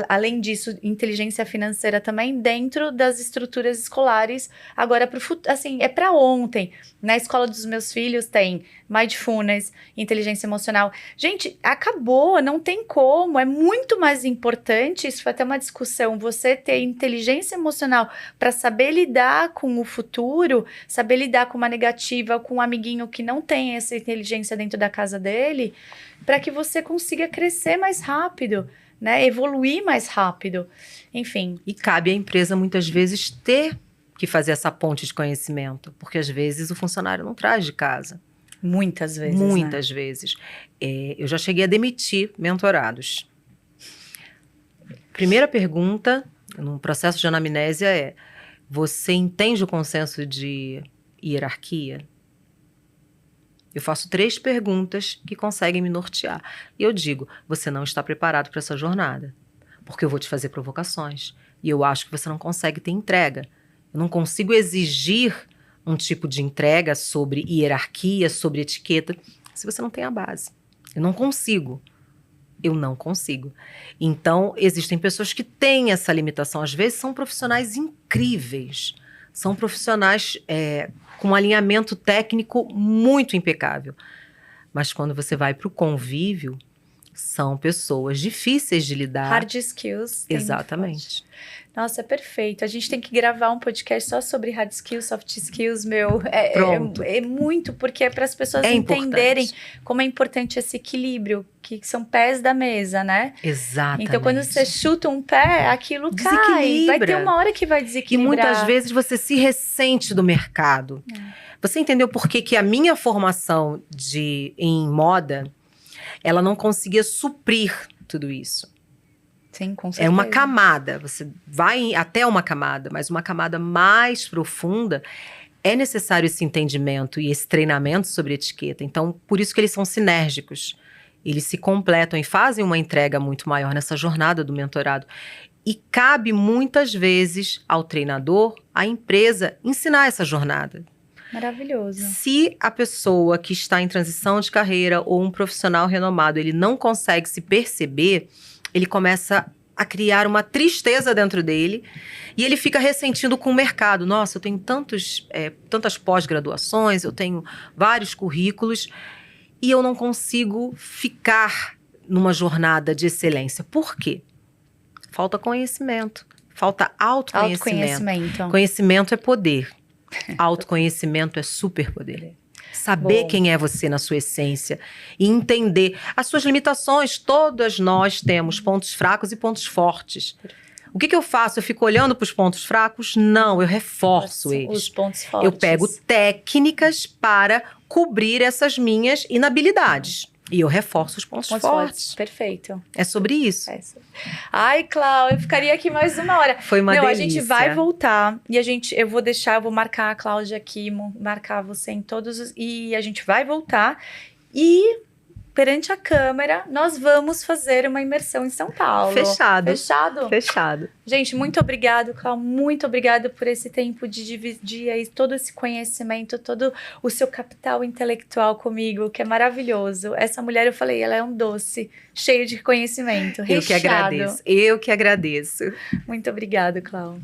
[SPEAKER 2] além disso, inteligência financeira também, dentro das estruturas escolares, agora para o futuro, assim, é para ontem. Na escola dos meus filhos tem mindfulness, inteligência emocional. Gente, acabou, não tem como, é muito mais importante, isso foi até uma discussão, você ter inteligência emocional para saber lidar com o futuro, saber lidar com uma negativa, com um amiguinho que não tem essa inteligência dentro da casa dele, para que você consiga crescer mais rápido, né? Evoluir mais rápido, enfim.
[SPEAKER 1] E cabe à empresa muitas vezes ter que fazer essa ponte de conhecimento, porque às vezes o funcionário não traz de casa.
[SPEAKER 2] Muitas vezes,
[SPEAKER 1] Muitas vezes. Eu já cheguei a demitir mentorados. Primeira pergunta, no processo de anamnésia é: você entende o consenso de hierarquia? Eu faço 3 perguntas que conseguem me nortear. E eu digo, você não está preparado para essa jornada, porque eu vou te fazer provocações. E eu acho que você não consegue ter entrega. Eu não consigo exigir um tipo de entrega sobre hierarquia, sobre etiqueta, se você não tem a base. Eu não consigo. Então, existem pessoas que têm essa limitação. Às vezes são profissionais incríveis. São profissionais com um alinhamento técnico muito impecável. Mas quando você vai para o convívio, são pessoas difíceis de lidar.
[SPEAKER 2] Hard skills.
[SPEAKER 1] Exatamente.
[SPEAKER 2] Nossa, é perfeito. A gente tem que gravar um podcast só sobre hard skills, soft skills,
[SPEAKER 1] Pronto.
[SPEAKER 2] É muito, porque é para as pessoas entenderem como é importante esse equilíbrio, que são pés da mesa, né?
[SPEAKER 1] Exatamente.
[SPEAKER 2] Então, quando você chuta um pé, aquilo cai. Vai ter uma hora que vai desequilibrar.
[SPEAKER 1] E muitas vezes você se ressente do mercado. Você entendeu por que a minha formação em moda, ela não conseguia suprir tudo isso?
[SPEAKER 2] Sim, com certeza.
[SPEAKER 1] É uma camada, você vai até uma camada, mas uma camada mais profunda, é necessário esse entendimento e esse treinamento sobre etiqueta. Então, por isso que eles são sinérgicos. Eles se completam e fazem uma entrega muito maior nessa jornada do mentorado. E cabe muitas vezes ao treinador, à empresa, ensinar essa jornada.
[SPEAKER 2] Maravilhoso.
[SPEAKER 1] Se a pessoa que está em transição de carreira ou um profissional renomado, ele não consegue se perceber, ele começa a criar uma tristeza dentro dele e ele fica ressentindo com o mercado. Nossa, eu tenho tantas pós-graduações, eu tenho vários currículos e eu não consigo ficar numa jornada de excelência. Por quê? Falta conhecimento, falta autoconhecimento. Conhecimento é poder, autoconhecimento é superpoder. Saber quem é você na sua essência e entender as suas limitações. Todas nós temos pontos fracos e pontos fortes. O que eu faço? Eu fico olhando para os pontos fracos? Não, eu reforço eles.
[SPEAKER 2] Os pontos fortes.
[SPEAKER 1] Eu pego técnicas para cobrir essas minhas inabilidades. E eu reforço os pontos fortes.
[SPEAKER 2] Perfeito.
[SPEAKER 1] É sobre isso.
[SPEAKER 2] Ai, Clau, eu ficaria aqui mais uma hora.
[SPEAKER 1] Foi uma delícia.
[SPEAKER 2] A gente vai voltar e eu vou marcar a Cláudia aqui, marcar você em todos e a gente vai voltar e perante a câmera nós vamos fazer uma imersão em São Paulo.
[SPEAKER 1] Fechado.
[SPEAKER 2] Gente, muito obrigado, Clau, muito obrigado por esse tempo de dividir aí todo esse conhecimento, todo o seu capital intelectual comigo, que é maravilhoso. Essa mulher, eu falei, ela é um doce, cheio de conhecimento, recheado.
[SPEAKER 1] Eu que agradeço.
[SPEAKER 2] Muito obrigada, Clau.